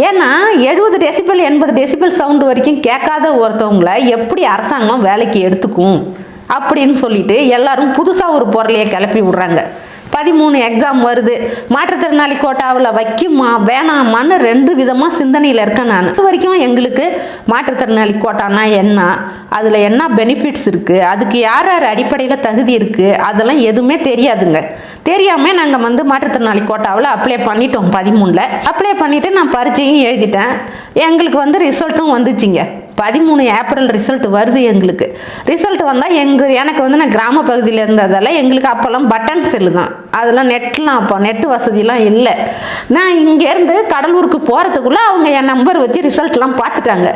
ஏன்னா 70 டெசிபிள் 80 டெசிபிள் சவுண்டு வரைக்கும் கேட்காத ஒருத்தவங்களை எப்படி அரசாங்கம் வேலைக்கு எடுத்துக்கும் அப்படின்னு சொல்லிட்டு எல்லாரும் புதுசாக ஒரு பொருளையை கிளப்பி விட்றாங்க. 13 எக்ஸாம் வருது. மாற்றுத்திறனாளி கோட்டாவில் வைக்குமா வேணாமான்னு 2 விதமாக சிந்தனையில் இருக்கேன் நான். இது வரைக்கும் எங்களுக்கு மாற்றுத்திறனாளி கோட்டானா என்ன, அதில் என்ன பெனிஃபிட்ஸ் இருக்குது, அதுக்கு யார் யார் அடிப்படையில் தகுதி இருக்குது, அதெல்லாம் எதுவுமே தெரியாதுங்க. தெரியாமல் நாங்கள் வந்து மாற்றுத்திறனாளி கோட்டாவில் அப்ளை பண்ணிட்டோம். 13 அப்ளை பண்ணிவிட்டு நான் பரீட்சையும் எழுதிட்டேன். எங்களுக்கு வந்து ரிசல்ட்டும் வந்துச்சுங்க. 13 ஏப்ரல் ரிசல்ட் வருது. எங்களுக்கு ரிசல்ட் வந்தால் எனக்கு வந்து நான் கிராம பகுதியில் இருந்ததால் எங்களுக்கு அப்போல்லாம் பட்டன் செல்லு தான். அதெல்லாம் நெட்லாம் அப்போ நெட்டு வசதிலாம் இல்லை. நான் இங்கேருந்து கடலூருக்கு போகிறதுக்குள்ளே அவங்க என் நம்பர் வச்சு ரிசல்ட்லாம் பார்த்துட்டாங்க.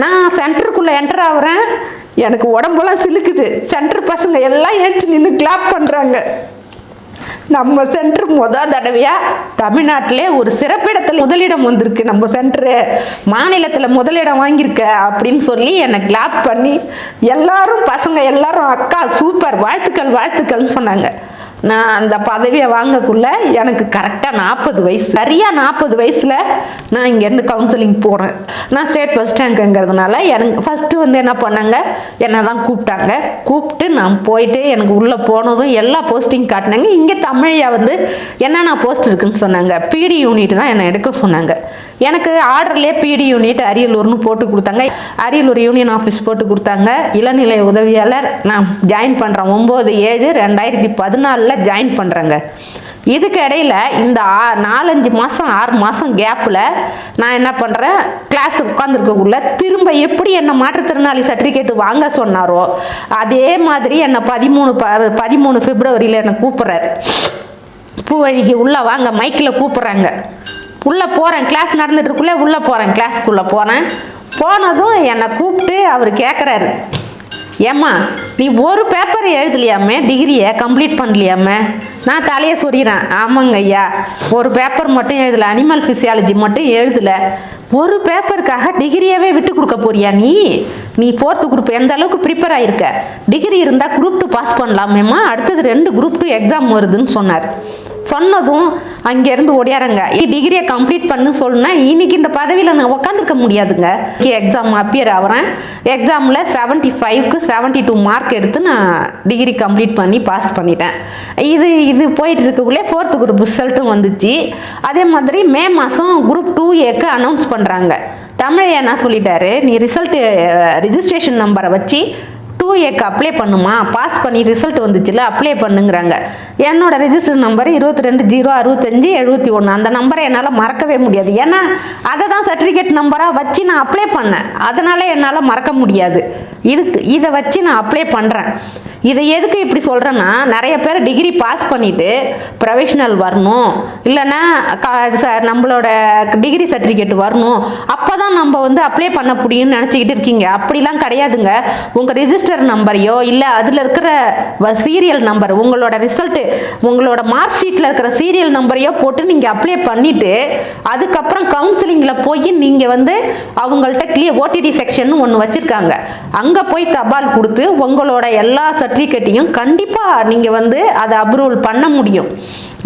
நான் சென்டருக்குள்ளே என்டர் ஆகிறேன். எனக்கு உடம்பெல்லாம் சிலுக்குது. சென்டர் பசங்க எல்லாம் ஏற்றி நின்று கிளாப் பண்ணுறாங்க. நம்ம சென்டர் தடவையாக தமிழ்நாட்டிலே ஒரு சிறப்பிடத்தில் முதலிடம் வந்திருக்கு. நம்ம சென்டரு மாநிலத்தில் முதலிடம் வாங்கியிருக்க அப்படின்னு சொல்லி என்னை கிளாப் பண்ணி எல்லாரும் பசங்க எல்லாரும் அக்கா சூப்பர் வாழ்த்துக்கள் வாழ்த்துக்கள்னு சொன்னாங்க. நான் அந்த பதவியை வாங்கக்குள்ள எனக்கு கரெக்டாக 40 வயசு. சரியாக 40 வயசில் நான் இங்கேருந்து கவுன்சிலிங் போகிறேன். நான் ஸ்டேட் ஃபஸ்ட் ரேங்க்குங்கிறதுனால எனக்கு ஃபஸ்ட்டு வந்து என்ன பண்ணாங்க, என்னை தான் கூப்பிட்டாங்க. கூப்பிட்டு நான் போயிட்டு எனக்கு உள்ளே போனதும் எல்லா போஸ்டிங் காட்டினாங்க. இங்கே தமிழையா வந்து என்னென்ன போஸ்ட் இருக்குன்னு சொன்னாங்க. பிடி யூனிட் தான் என்னை எடுக்க சொன்னாங்க. எனக்கு ஆர்டர்லேயே பிடி யூனிட் அரியலூர்னு போட்டு கொடுத்தாங்க. அரியலூர் யூனியன் ஆஃபீஸ் போட்டு கொடுத்தாங்க. இளநிலை உதவியாளர் நான் ஜாயின் பண்ணுறேன். 9/7/2014 ஜாயின் பண்ணுறேங்க. இதுக்கு இடையில் இந்த 4-5 மாதம் 6 மாதம் கேப்பில் நான் என்ன பண்ணுறேன், கிளாஸ் உட்காந்துருக்கக்குள்ள திரும்ப எப்படி என்னை மாற்றுத்திறனாளி சர்டிஃபிகேட் வாங்க சொன்னாரோ அதே மாதிரி என்னை 13 பிப்ரவரியில் என்னை கூப்பிட்றாரு. பூவழிக்கு உள்ளே வாங்க மைக்கில் கூப்பிட்றாங்க. உள்ளே போகிறேன். கிளாஸ் நடந்துட்டுருக்குள்ளே உள்ளே போகிறேன். கிளாஸுக்குள்ளே போனதும் என்னை கூப்பிட்டு அவர் கேட்குறாரு, ஏம்மா நீ ஒரு பேப்பர் எழுதலையாமே, டிகிரியை கம்ப்ளீட் பண்ணலையாமே? நான் தலையை சொல்லிடுறேன், ஆமாங்க ஐயா, ஒரு பேப்பர் மட்டும் எழுதலை, அனிமல் ஃபிசியாலஜி மட்டும் எழுதலை. ஒரு பேப்பருக்காக டிகிரியவே விட்டு கொடுக்க போறியா நீ 4th குரூப் எந்த அளவுக்கு ப்ரிப்பேர் ஆகிருக்க? டிகிரி இருந்தால் குரூப் 2 பாஸ் பண்ணலாமேம்மா, அடுத்தது 2 குரூப் 2 எக்ஸாம் வருதுன்னு சொன்னார். சொன்னதும் அங்கேருந்து ஓடியாரங்க. டிகிரியை கம்ப்ளீட் பண்ணு சொன்னா இன்னைக்கு இந்த பதவியில் நான் உட்காந்துருக்க முடியாதுங்க. எக்ஸாம் அப்பியர் ஆகிறேன். எக்ஸாமில் 75க்கு 72 மார்க் எடுத்து நான் டிகிரி கம்ப்ளீட் பண்ணி பாஸ் பண்ணிட்டேன். இது போயிட்டு இருக்கக்குள்ளே 4th குரூப் ரிசல்ட்டும் வந்துச்சு. அதே மாதிரி மே மாதம் குரூப் 2Aக்கு அனௌன்ஸ் பண்ணுறாங்க. தமிழை என்ன சொல்லிட்டாரு, நீ ரிஜிஸ்ட்ரேஷன் நம்பரை வச்சு 2Aக்கு அப்ளை பண்ணுமா, பாஸ் பண்ணி ரிசல்ட் வந்துச்சுல அப்ளை பண்ணுங்கிறாங்க. என்னோட ரெஜிஸ்டர் நம்பர் 22-065-71. அந்த நம்பரை என்னால் மறக்கவே முடியாது. ஏன்னா அதை தான் சர்டிஃபிகேட் நம்பராக வச்சு நான் அப்ளை பண்ணேன். அதனால் என்னால் மறக்க முடியாது. இதை வச்சு நான் அப்ளை பண்ணுறேன். இதை எதுக்கு இப்படி சொல்கிறேன்னா, நிறைய பேர் டிகிரி பாஸ் பண்ணிவிட்டு ப்ரொஃபஷனல் வரணும், இல்லைன்னா நம்மளோட டிகிரி சர்டிஃபிகேட் வரணும், அப்போ தான் நம்ம வந்து அப்ளை பண்ண முடியும்னு நினச்சிக்கிட்டு இருக்கீங்க. அப்படிலாம் கிடையாதுங்க. உங்கள் ரிஜிஸ்டர் நம்பரையோ இல்லை அதில் இருக்கிற சீரியல் நம்பர், உங்களோட ரிசல்ட்டு, உங்களோட மார்க் ஷீட்டில் இருக்கிற சீரியல் நம்பரையோ போட்டு நீங்கள் அப்ளை பண்ணிவிட்டு அதுக்கப்புறம் கவுன்சிலிங்கில் போய் நீங்கள் வந்து அவங்கள்ட்ட ஓடிடி செக்ஷன் ஒன்று வச்சுருக்காங்க, அங்கே போய் தபால் கொடுத்து உங்களோட எல்லா சர்டிஃபிகேட்டையும் கண்டிப்பாக நீங்கள் வந்து அதை அப்ரூவல் பண்ண முடியும்.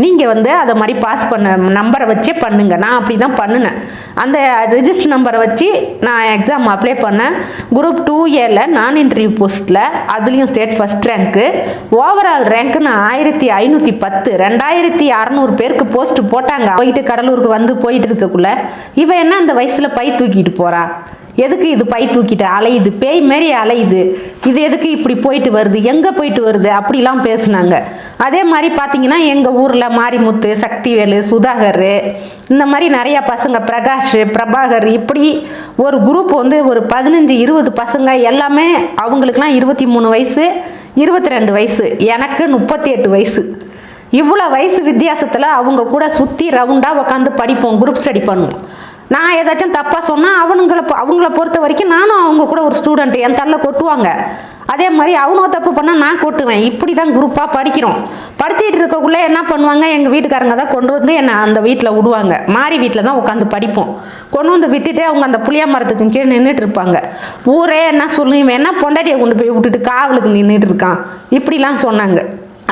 நீங்கள் வந்து அதை மாதிரி பாஸ் பண்ண நம்பரை வச்சே பண்ணுங்க. நான் அப்படி தான் பண்ணினேன். அந்த ரிஜிஸ்டர் நம்பரை வச்சு நான் எக்ஸாம் அப்ளை பண்ணேன். குரூப் 2Aல நான் இன்டர்வியூ போஸ்ட்டில் அதுலேயும் state first rank. Overall rank நான் 1510. 2600 பேருக்கு போஸ்ட் போட்டாங்க. போயிட்டு கடலூருக்கு வந்து போயிட்டு இருக்கக்குள்ள இவன் என்ன அந்த வயசில் பை தூக்கிட்டு போகிறா, எதுக்கு இது பை தூக்கிட்டு அலையுது, பேய் மாரி அலையுது, இது எதுக்கு இப்படி போயிட்டு வருது, எங்கே போயிட்டு வருது, அப்படிலாம் பேசுனாங்க. அதே மாதிரி பார்த்தீங்கன்னா எங்கள் ஊரில் மாரிமுத்து, சக்திவேலு, சுதாகர், இந்த மாதிரி நிறையா பசங்க, பிரகாஷ், பிரபாகர், இப்படி ஒரு குரூப் வந்து ஒரு 15-20 பசங்க, எல்லாமே அவங்களுக்குலாம் 23 வயசு, 22 வயசு, எனக்கு 38 வயசு. இவ்வளோ வயசு வித்தியாசத்தில் அவங்க கூட சுற்றி ரவுண்டாக உட்காந்து படிப்போம், குரூப் ஸ்டடி பண்ணுவோம். நான் ஏதாச்சும் தப்பாக சொன்னால் அவங்கள பொறுத்த வரைக்கும் நானும் அவங்க கூட ஒரு ஸ்டூடெண்ட், என் தள்ளில் கொட்டுவாங்க. அதே மாதிரி அவங்க தப்பு பண்ணால் நான் கொட்டுவேன். இப்படி தான் குரூப்பாக படிக்கிறோம். படிச்சுட்டு இருக்கக்குள்ளே என்ன பண்ணுவாங்க, எங்கள் வீட்டுக்காரங்க தான் கொண்டு வந்து என்னை அந்த வீட்டில் விடுவாங்க. மாறி வீட்டில் தான் உட்காந்து படிப்போம். கொண்டு வந்து விட்டுட்டு அவங்க அந்த புளியா மரத்துக்கு கீழே நின்றுட்டு இருப்பாங்க. ஊரே என்ன சொல்லுவேன், என்ன பொண்டாட்டியை கொண்டு போய் விட்டுட்டு காவலுக்கு நின்றுட்டு இருக்கான், இப்படிலாம் சொன்னாங்க.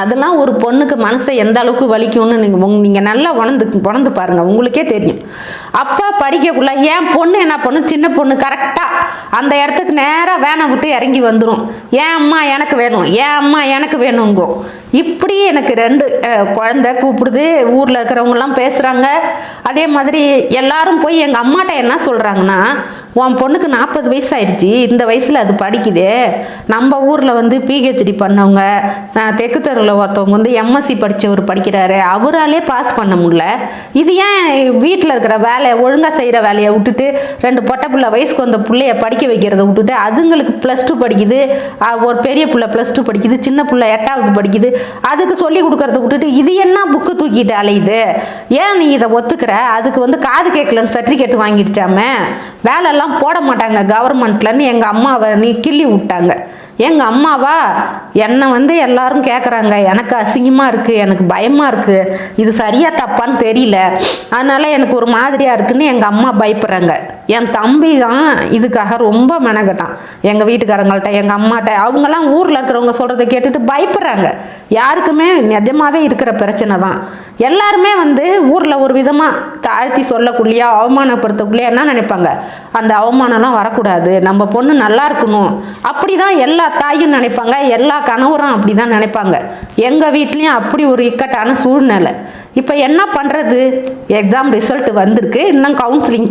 அதெல்லாம் ஒரு பொண்ணுக்கு மனசை எந்த அளவுக்கு வலிக்கும்னு நீங்கள் நல்லா உணர்ந்து பாருங்கள், உங்களுக்கே தெரியும். அப்போ படிக்கக்குள்ள என் பொண்ணு என்ன பொண்ணு, சின்ன பொண்ணு கரெக்டாக அந்த இடத்துக்கு நேராக வேனை விட்டு இறங்கி வந்துடும். ஏன் அம்மா எனக்கு வேணும், ஏன் அம்மா எனக்கு வேணுங்கோ. இப்படி எனக்கு 2 குழந்தை கூப்பிடுது, ஊரில் இருக்கிறவங்கலாம் பேசுகிறாங்க. அதே மாதிரி எல்லாரும் போய் எங்கள் அம்மாட்ட என்ன சொல்கிறாங்கன்னா, உன் பொண்ணுக்கு 40 வயசு ஆயிடுச்சு, இந்த வயசில் அது படிக்குதே. நம்ம ஊரில் வந்து பிஹெச்டி பண்ணவங்க, தெற்கு தெருவில் ஒருத்தவங்க வந்து எம்எஸ்சி படித்தவர் படிக்கிறாரு, அவராலே பாஸ் பண்ண முடியல. இது ஏன் வீட்டில் இருக்கிற வேலையை ஒழுங்காக செய்கிற வேலையை விட்டுட்டு 2 பொட்டை பிள்ளை வயசுக்கு வந்த பிள்ளைய படிக்க வைக்கிறத விட்டுட்டு அதுங்களுக்கு +2 படிக்குது, ஒரு பெரிய பிள்ளை +2 படிக்குது, சின்ன பிள்ளை 8வது படிக்குது, அதுக்கு சொல்லி கொடுக்கறத விட்டுட்டு இது என்ன புக்கு தூக்கிட்டு அலையுது, ஏன் நீ இதை ஒத்துக்கிற, அதுக்கு வந்து காது கேட்கலன்னு சர்டிஃபிகேட் வாங்கிடுச்சாமே, வேலையெல்லாம் போட மாட்டாங்க கவர்மெண்ட்லன்னு எங்கள் அம்மாவை நீ கிள்ளி விட்டாங்க. எங்கள் அம்மாவா என்னை வந்து எல்லாரும் கேட்குறாங்க, எனக்கு அசிங்கமாக இருக்குது, எனக்கு பயமாக இருக்குது, இது சரியாக தப்பான்னு தெரியல, அதனால் எனக்கு ஒரு மாதிரியாக இருக்குன்னு எங்கள் அம்மா பயப்படுறாங்க. என் தம்பி தான் இதுக்காக ரொம்ப மெனக்கட்டான். எங்கள் வீட்டுக்காரங்கள்ட்ட, எங்கள் அம்மாட்ட, அவங்கெல்லாம் ஊரில் இருக்கிறவங்க சொல்கிறத கேட்டுட்டு பயப்படுறாங்க. யாருக்குமே நிஜமாகவே இருக்கிற பிரச்சனை தான். எல்லாருமே வந்து ஊரில் ஒரு விதமாக தாழ்த்தி சொல்லக்குள்ளேயே, அவமானப்படுத்தக்குள்ளேயே என்ன நினைப்பாங்க, அந்த அவமானம்லாம் வரக்கூடாது, நம்ம பொண்ணு நல்லா இருக்கணும், அப்படி தான் எல்லா தாயும் நினைப்பாங்க, எல்லா கணவரும் அப்படி தான் நினைப்பாங்க. எங்கள் வீட்லேயும் அப்படி ஒரு இக்கட்டான சூழ்நிலை. இப்போ என்ன பண்ணுறது, எக்ஸாம் ரிசல்ட் வந்திருக்கு, இன்னும் கவுன்சிலிங்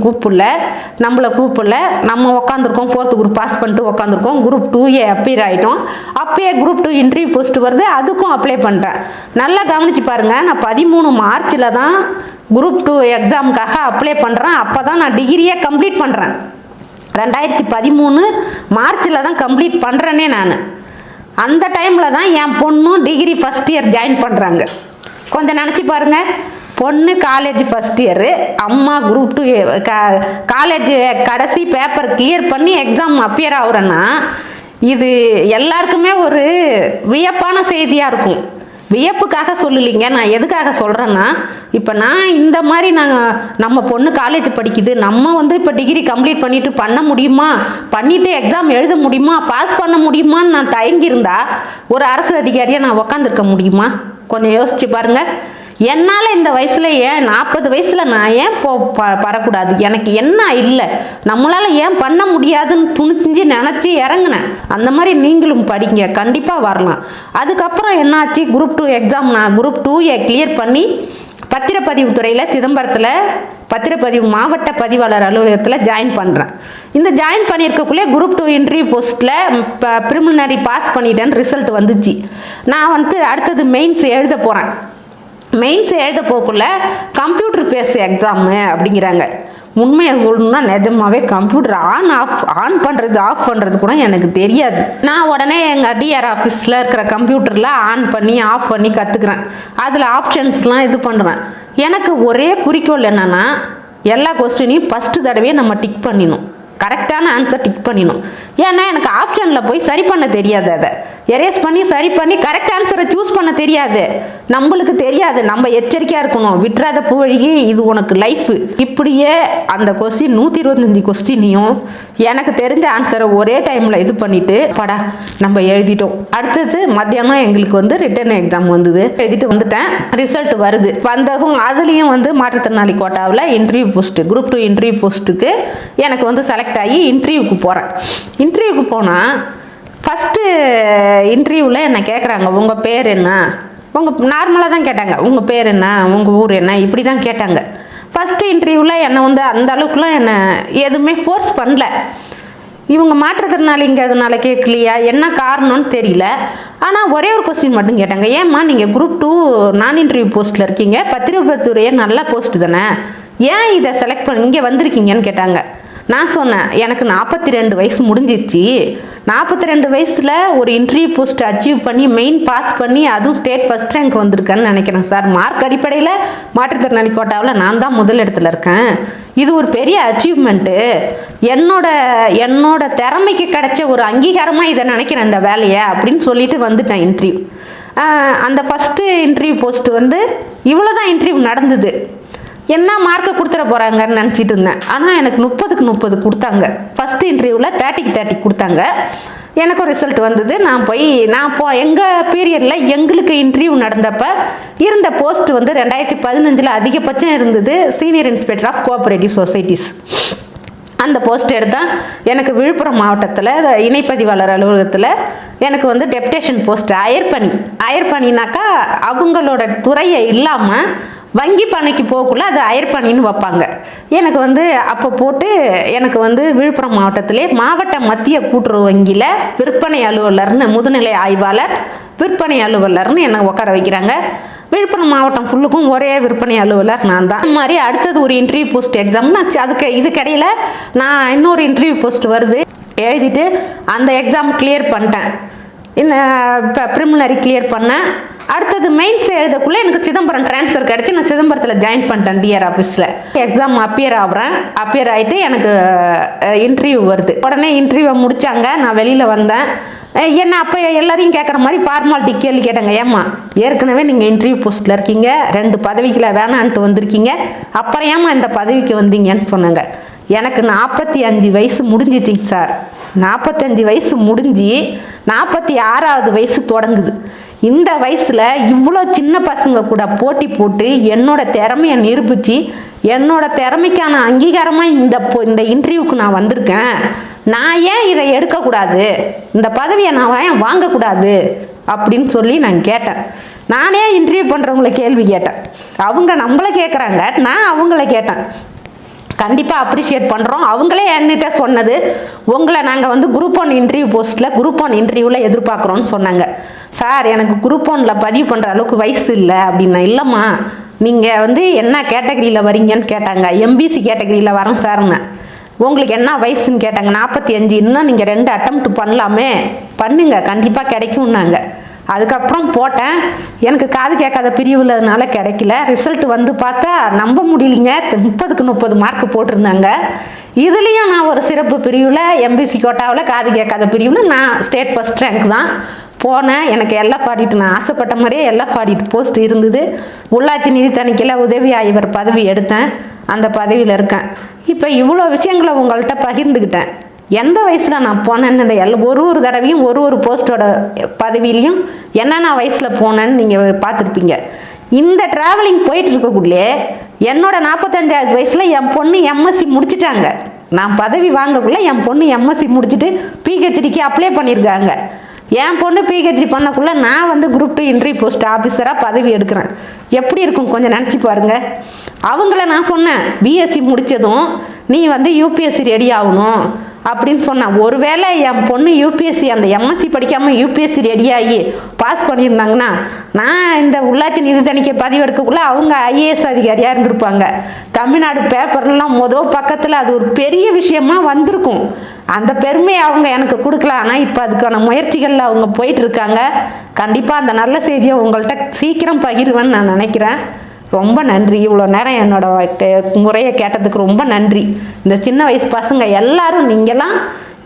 நம்மளை கூப்பிடல, நம்ம உட்காந்துருக்கோம், 4th குரூப் பாஸ் பண்ணிட்டு உட்காந்துருக்கோம், குரூப் 2A அப்பியர் ஆகிட்டோம். அப்பயே குரூப் 2 இன்டர்வியூ போஸ்ட் வருது, அதுக்கும் அப்ளை பண்ணிட்டேன். நல்லா கவனித்து பாருங்கள், நான் 13 மார்ச்சில் தான் குரூப் 2 எக்ஸாமுக்காக அப்ளை பண்ணுறேன். அப்போ தான் நான் டிகிரியே கம்ப்ளீட் பண்ணுறேன். 2013 மார்ச்சில் தான் கம்ப்ளீட் பண்ணுறேனே நான். அந்த டைமில் தான் என் பொண்ணும் டிகிரி ஃபஸ்ட் இயர் ஜாயின் பண்ணுறாங்க. கொஞ்சம் நினச்சி பாருங்கள், பொண்ணு காலேஜ் ஃபஸ்ட் இயரு, அம்மா குரூப் 2 காலேஜ் கடைசி பேப்பர் கிளியர் பண்ணி எக்ஸாம் அப்பியர் ஆகுறேன்னா இது எல்லாருக்குமே ஒரு வியப்பான செய்தியாக இருக்கும். வியப்புக்காக சொல்லலைங்க, நான் எதுக்காக சொல்கிறேன்னா, இப்போ நான் இந்த மாதிரி நம்ம பொண்ணு காலேஜ் படிக்குது, நம்ம வந்து இப்போ டிகிரி கம்ப்ளீட் பண்ணிவிட்டு பண்ண முடியுமா, பண்ணிவிட்டு எக்ஸாம் எழுத முடியுமா, பாஸ் பண்ண முடியுமான்னு நான் தயங்கியிருந்தா ஒரு அரசு அதிகாரியாக நான் உக்காந்துருக்க முடியுமா? கொஞ்சம் யோசிச்சு பாருங்கள். என்னால் இந்த வயசில் ஏன் 40 வயசில் நான் ஏன் பரக்கூடாது, எனக்கு என்ன இல்லை, நம்மளால் ஏன் பண்ண முடியாதுன்னு துணிஞ்சு நினச்சி இறங்கினேன். அந்த மாதிரி நீங்களும் படிங்க, கண்டிப்பாக வரலாம். அதுக்கப்புறம் என்னாச்சு, குரூப் 2 எக்ஸாம் நான் குரூப் 2A கிளியர் பண்ணி பத்திரப்பதிவு துறையில் சிதம்பரத்தில் பத்திரப்பதிவு மாவட்ட பதிவாளர் அலுவலகத்தில் ஜாயின் பண்ணுறேன். இந்த ஜாயின் பண்ணியிருக்கக்குள்ளே குரூப் 2 இன்டர்வியூ போஸ்ட்டில் ப்ரிலிமினரி பாஸ் பண்ணிட்டேன்னு ரிசல்ட் வந்துச்சு. நான் வந்து அடுத்தது மெயின்ஸ் எழுத போகிறேன். மெயின்ஸ் எழுத போக்குள்ள கம்ப்யூட்டர் பேஸ் எக்ஸாமு அப்படிங்கிறாங்க. உண்மையை சொல்லணும்னா நிஜமாவே கம்ப்யூட்டர் ஆன் பண்ணுறது ஆஃப் பண்ணுறது கூட எனக்கு தெரியாது. நான் உடனே எங்கள் டிஆர் ஆஃபீஸில் இருக்கிற கம்ப்யூட்டரில் ஆன் பண்ணி ஆஃப் பண்ணி கற்றுக்குறேன். அதில் ஆப்ஷன்ஸ்லாம் இது பண்ணுறேன். எனக்கு ஒரே குறிக்கோள் என்னென்னா எல்லா கொஸ்டினையும் ஃபஸ்ட்டு தடவையே நம்ம டிக் பண்ணிடணும், கரெக்டான ஆன்சர் டிக் பண்ணிடணும். ஏன்னா எனக்கு ஆப்ஷனில் போய் சரி பண்ண தெரியாது, அதை எரேஸ் பண்ணி சரி பண்ணி கரெக்ட் ஆன்சரை சூஸ் பண்ண தெரியாது. நம்மளுக்கு தெரியாது, நம்ம எச்சரிக்கையாக இருக்கணும். விட்டுறாத பூவழகி, இது உனக்கு லைஃப். இப்படியே அந்த கொஸ்டின் 125 கொஸ்டினையும் எனக்கு தெரிஞ்ச ஆன்சரை ஒரே டைமில் இது பண்ணிவிட்டு படா நம்ம எழுதிட்டோம். அடுத்தது மத்தியானம் எங்களுக்கு வந்து ரிட்டன் எக்ஸாம் வந்தது. எழுதிட்டு வந்துட்டேன். ரிசல்ட் வருது. வந்ததும் அதுலேயும் வந்து மாற்றுத்திறனாளி கோட்டாவில் இன்டர்வியூ போஸ்ட்டு, குரூப் 2 இன்டர்வியூ போஸ்ட்டுக்கு எனக்கு வந்து செலக்ட் ஆகி இன்டர்வியூக்கு போகிறேன். இன்டர்வியூக்கு போனால் ஃபஸ்ட்டு இன்டர்வியூவில் என்னை கேட்குறாங்க, உங்கள் பேர் என்ன? உங்கள் நார்மலாக தான் கேட்டாங்க, உங்கள் பேர் என்ன, உங்கள் ஊர் என்ன, இப்படி தான் கேட்டாங்க. ஃபஸ்ட்டு இன்டர்வியூவில் என்னை வந்து அந்த அளவுக்குலாம் என்னை எதுவுமே ஃபோர்ஸ் பண்ணல. இவங்க மாற்றுத்திறனாளிங்கிறதுனால கேட்கலையா, என்ன காரணம்னு தெரியல. ஆனால் ஒரே ஒரு கொஸ்டின் மட்டும் கேட்டாங்க, ஏம்மா நீங்கள் குரூப் 2 நான் இன்டர்வியூ போஸ்ட்டில் இருக்கீங்க, பத்திரிகைத்துறையே நல்ல போஸ்ட்டு தானே, ஏன் இதை செலக்ட் பண்ணி இங்கே வந்திருக்கீங்கன்னு கேட்டாங்க. நான் சொன்னேன், எனக்கு 42 வயசு முடிஞ்சிச்சு. 42 வயசில் ஒரு இன்டர்வியூ போஸ்ட் அச்சீவ் பண்ணி மெயின் பாஸ் பண்ணி அதுவும் ஸ்டேட் ஃபஸ்ட் ரேங்க் வந்திருக்கேன்னு நினைக்கிறேன் சார். மார்க் அடிப்படையில் மாற்றுத்திறனாளி கோட்டாவில் நான் தான் முதல் இடத்துல இருக்கேன். இது ஒரு பெரிய அச்சீவ்மெண்ட்டு. என்னோட திறமைக்கு கிடைச்ச ஒரு அங்கீகாரமாக இதை நினைக்கிறேன் இந்த வேலையை அப்படின்னு சொல்லிட்டு வந்துட்டேன் இன்டர்வியூ. அந்த ஃபஸ்ட்டு இன்டர்வியூ போஸ்ட்டு வந்து இவ்வளோ தான் இன்டர்வியூ நடந்தது. என்ன மார்க்கை கொடுத்துட போகிறாங்கன்னு நினச்சிட்டு இருந்தேன். ஆனால் எனக்கு 30க்கு 30 கொடுத்தாங்க. ஃபஸ்ட்டு இன்டர்வியூவில் 30க்கு 30 கொடுத்தாங்க. எனக்கும் ரிசல்ட் வந்தது. எங்கள் பீரியடில் எங்களுக்கு இன்டர்வியூ நடந்தப்போ இருந்த போஸ்ட் வந்து 2015 அதிகபட்சம் இருந்தது senior inspector of cooperative societies. அந்த போஸ்ட் எடுத்தால் எனக்கு விழுப்புரம் மாவட்டத்தில் இணைப்பதிவாளர் அலுவலகத்தில் எனக்கு வந்து டெப்டேஷன் போஸ்ட் அயர்பணினாக்கா அவங்களோட துறையை இல்லாமல் வங்கி பணிக்கு போகக்குள்ள அது அயர்பணின்னு வைப்பாங்க. எனக்கு வந்து அப்போ போட்டு எனக்கு வந்து விழுப்புரம் மாவட்டத்திலே மாவட்ட மத்திய கூட்டுறவு வங்கியில் விற்பனை அலுவலர்னு முதுநிலை ஆய்வாளர் விற்பனை அலுவலர்னு என்னை உட்கார வைக்கிறாங்க. விழுப்புரம் மாவட்டம் ஃபுல்லுக்கும் ஒரே விற்பனை அலுவலர் நான் தான். இந்த மாதிரி அடுத்தது ஒரு இன்டர்வியூ போஸ்ட் எக்ஸாம்னா அதுக்கு இதுக்கிடையில் நான் இன்னொரு இன்டர்வியூ போஸ்ட் வருது. எழுதிட்டு அந்த எக்ஸாம் கிளியர் பண்ணிட்டேன். இந்த ப்ரிலிமினரி கிளியர் பண்ணேன். அடுத்தது மெயின்ஸ் எழுதக்குள்ளே எனக்கு சிதம்பரம் ட்ரான்ஸ்ஃபர் கிடச்சி நான் சிதம்பரத்தில் ஜாயின் பண்ணிட்டேன் டிஆர் ஆஃபீஸில். எக்ஸாம் அப்பியர் ஆகிட்டு எனக்கு இன்டர்வியூ வருது. உடனே இன்டர்வியூவை முடித்தாங்க. நான் வெளியில் வந்தேன். என்ன அப்போ எல்லாரையும் கேட்குற மாதிரி ஃபார்மாலிட்டி கேள்வி கேட்டாங்க. ஏம்மா ஏற்கனவே நீங்கள் இன்டர்வியூ போஸ்ட்டில் இருக்கீங்க, 2 பதவிகளை வேணான்ட்டு வந்திருக்கீங்க, அப்புறம் ஏம்மா இந்த பதவிக்கு வந்தீங்கன்னு சொன்னாங்க. எனக்கு 45 வயசு முடிஞ்சிச்சிங்க சார். 45 வயசு முடிஞ்சு 46வது வயசு தொடங்குது. இந்த வயசில் இவ்வளோ சின்ன பசங்க கூட போட்டி போட்டு என்னோட திறமையை நிரூபித்து என்னோட திறமைக்கான அங்கீகாரமாக இந்த இன்டர்வியூக்கு நான் வந்திருக்கேன். நான் ஏன் இதை எடுக்கக்கூடாது, இந்த பதவியை நான் ஏன் வாங்கக்கூடாது அப்படின்னு சொல்லி நான் கேட்டேன். நானே இன்டர்வியூ பண்ணுறவங்கள கேள்வி கேட்டேன். அவங்க நம்மளை கேட்குறாங்க, நான் அவங்கள கேட்டேன். கண்டிப்பாக அப்ரிஷியேட் பண்ணுறோம். அவங்களே என்கிட்ட சொன்னது, உங்களை நாங்கள் வந்து குரூப் 1 இன்டர்வியூ போஸ்ட்டில் குரூப் 1 இன்டர்வியூவில் எதிர்பார்க்குறோன்னு சொன்னாங்க. சார் எனக்கு குரூப் 1ல் பதிவு பண்ணுற அளவுக்கு வயசு இல்லை அப்படின்னா. இல்லைம்மா நீங்கள் வந்து என்ன கேட்டகரியில் வரீங்கன்னு கேட்டாங்க. எம்பிசி கேட்டகரியில் வரேன் சார்னு. உங்களுக்கு என்ன வயசுன்னு கேட்டாங்க. 45. இன்னும் நீங்கள் 2 அட்டெம்ப்ட் பண்ணலாமே, பண்ணுங்க கண்டிப்பாக கிடைக்கும்னாங்க. அதுக்கப்புறம் போட்டேன். எனக்கு காது கேட்காத பிரிவுலனால கிடைக்கல. ரிசல்ட் வந்து பார்த்தா நம்ப முடியலைங்க, 30க்கு 30 மார்க் போட்டிருந்தாங்க. இதுலேயும் நான் ஒரு சிறப்பு பிரிவில் எம்பிசி கோட்டாவில் காது கேட்காத பிரிவில் நான் ஸ்டேட் ஃபஸ்ட் ரேங்க் தான் போனேன். எனக்கு எல்எஃப் ஆடிட் நான் ஆசைப்பட்ட மாதிரியே எல்எஃப் ஆடிட் போஸ்ட் இருந்தது. உள்ளாட்சி நிதி தணிக்கையில் உதவி ஆய்வர் பதவி எடுத்தேன். அந்த பதவியில் இருக்கேன். இப்போ இவ்வளோ விஷயங்களை உங்கள்கிட்ட பகிர்ந்துக்கிட்டேன். எந்த வயசில் நான் போனேன்னு ஒரு தடவையும் ஒரு போஸ்ட்டோட பதவியிலையும் என்னென்ன வயசில் போனேன்னு நீங்கள் பார்த்துருப்பீங்க. இந்த ட்ராவலிங் போயிட்டு இருக்கக்குள்ளே என்னோட 45வது வயசில் என் பொண்ணு எம்எஸ்சி முடிச்சிட்டாங்க. நான் பதவி வாங்கக்குள்ளே என் பொண்ணு எம்எஸ்சி முடிச்சுட்டு பிஹெச்டிக்கு அப்ளை பண்ணியிருக்காங்க. என் பொண்ணு பிஹெச்டி பண்ணக்குள்ளே நான் வந்து குரூப் 2 இன்டர்வியூ போஸ்ட் ஆஃபீஸராக பதவி எடுக்கிறேன். எப்படி இருக்கும் கொஞ்சம் நினச்சி பாருங்கள். அவங்கள நான் சொன்னேன், பிஎஸ்சி முடித்ததும் நீ வந்து யூபிஎஸ்சி ரெடி ஆகணும், அப்படின்னு சொன்னேன். ஒருவேளை என் பொண்ணு யூபிஎஸ்சி அந்த எம்எஸ்சி படிக்காமல் யூபிஎஸ்சி ரெடியாகி பாஸ் பண்ணியிருந்தாங்கன்னா நான் இந்த உள்ளாட்சி நிதி தணிக்கை பதிவெடுக்கக்குள்ளே அவங்க ஐஏஎஸ் அதிகாரியாக இருந்திருப்பாங்க. தமிழ்நாடு பேப்பர்லாம் பக்கத்தில் அது ஒரு பெரிய விஷயமா வந்திருக்கும். அந்த பெருமையை அவங்க எனக்கு கொடுக்கலாம். ஆனால் இப்போ அதுக்கான முயற்சிகளில் அவங்க போயிட்டு இருக்காங்க. கண்டிப்பாக அந்த நல்ல செய்தியை உங்கள்கிட்ட சீக்கிரம் பகிர்வேன்னு நான் நினைக்கிறேன். ரொம்ப நன்றி. இவ்வளோ நேரம் என்னோட முறையை கேட்டதுக்கு ரொம்ப நன்றி. இந்த சின்ன வயசு பசங்க எல்லாரும் நீங்கள்லாம்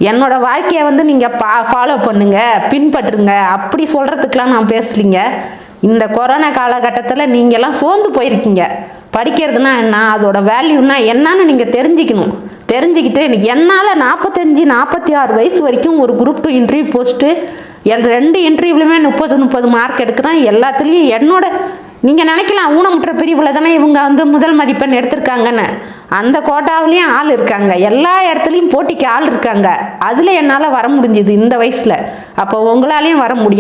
என்னோட வாழ்க்கையை நீங்கள் ஃபாலோ பண்ணுங்க, பின்பற்றுங்க அப்படி சொல்கிறதுக்கெலாம் நான் பேசலிங்க. இந்த கொரோனா காலகட்டத்தில் நீங்கள்லாம் சோர்ந்து போயிருக்கீங்க. படிக்கிறதுனா என்ன, அதோட வேல்யூனா என்னன்னு நீங்கள் தெரிஞ்சுக்கிட்டு என்னால் 45-46 வயசு வரைக்கும் ஒரு குரூப் 2 இன்டர்வியூ போஸ்ட்டு 2 இன்டர்வியூலையுமே 30 மார்க் எடுக்கிறேன். எல்லாத்துலேயும் என்னோட நீங்கள் நினைக்கலாம் ஊனமுற்ற பிரிவில் தானே இவங்க முதல் மதிப்பெண் எடுத்திருக்காங்கன்னு. அந்த கோட்டாவிலையும் ஆள் இருக்காங்க, எல்லா இடத்துலையும் போட்டிக்கு ஆள் இருக்காங்க. அதில் என்னால் வர முடிஞ்சுது இந்த வயசில். அப்போ உங்களாலையும் வர முடியும்.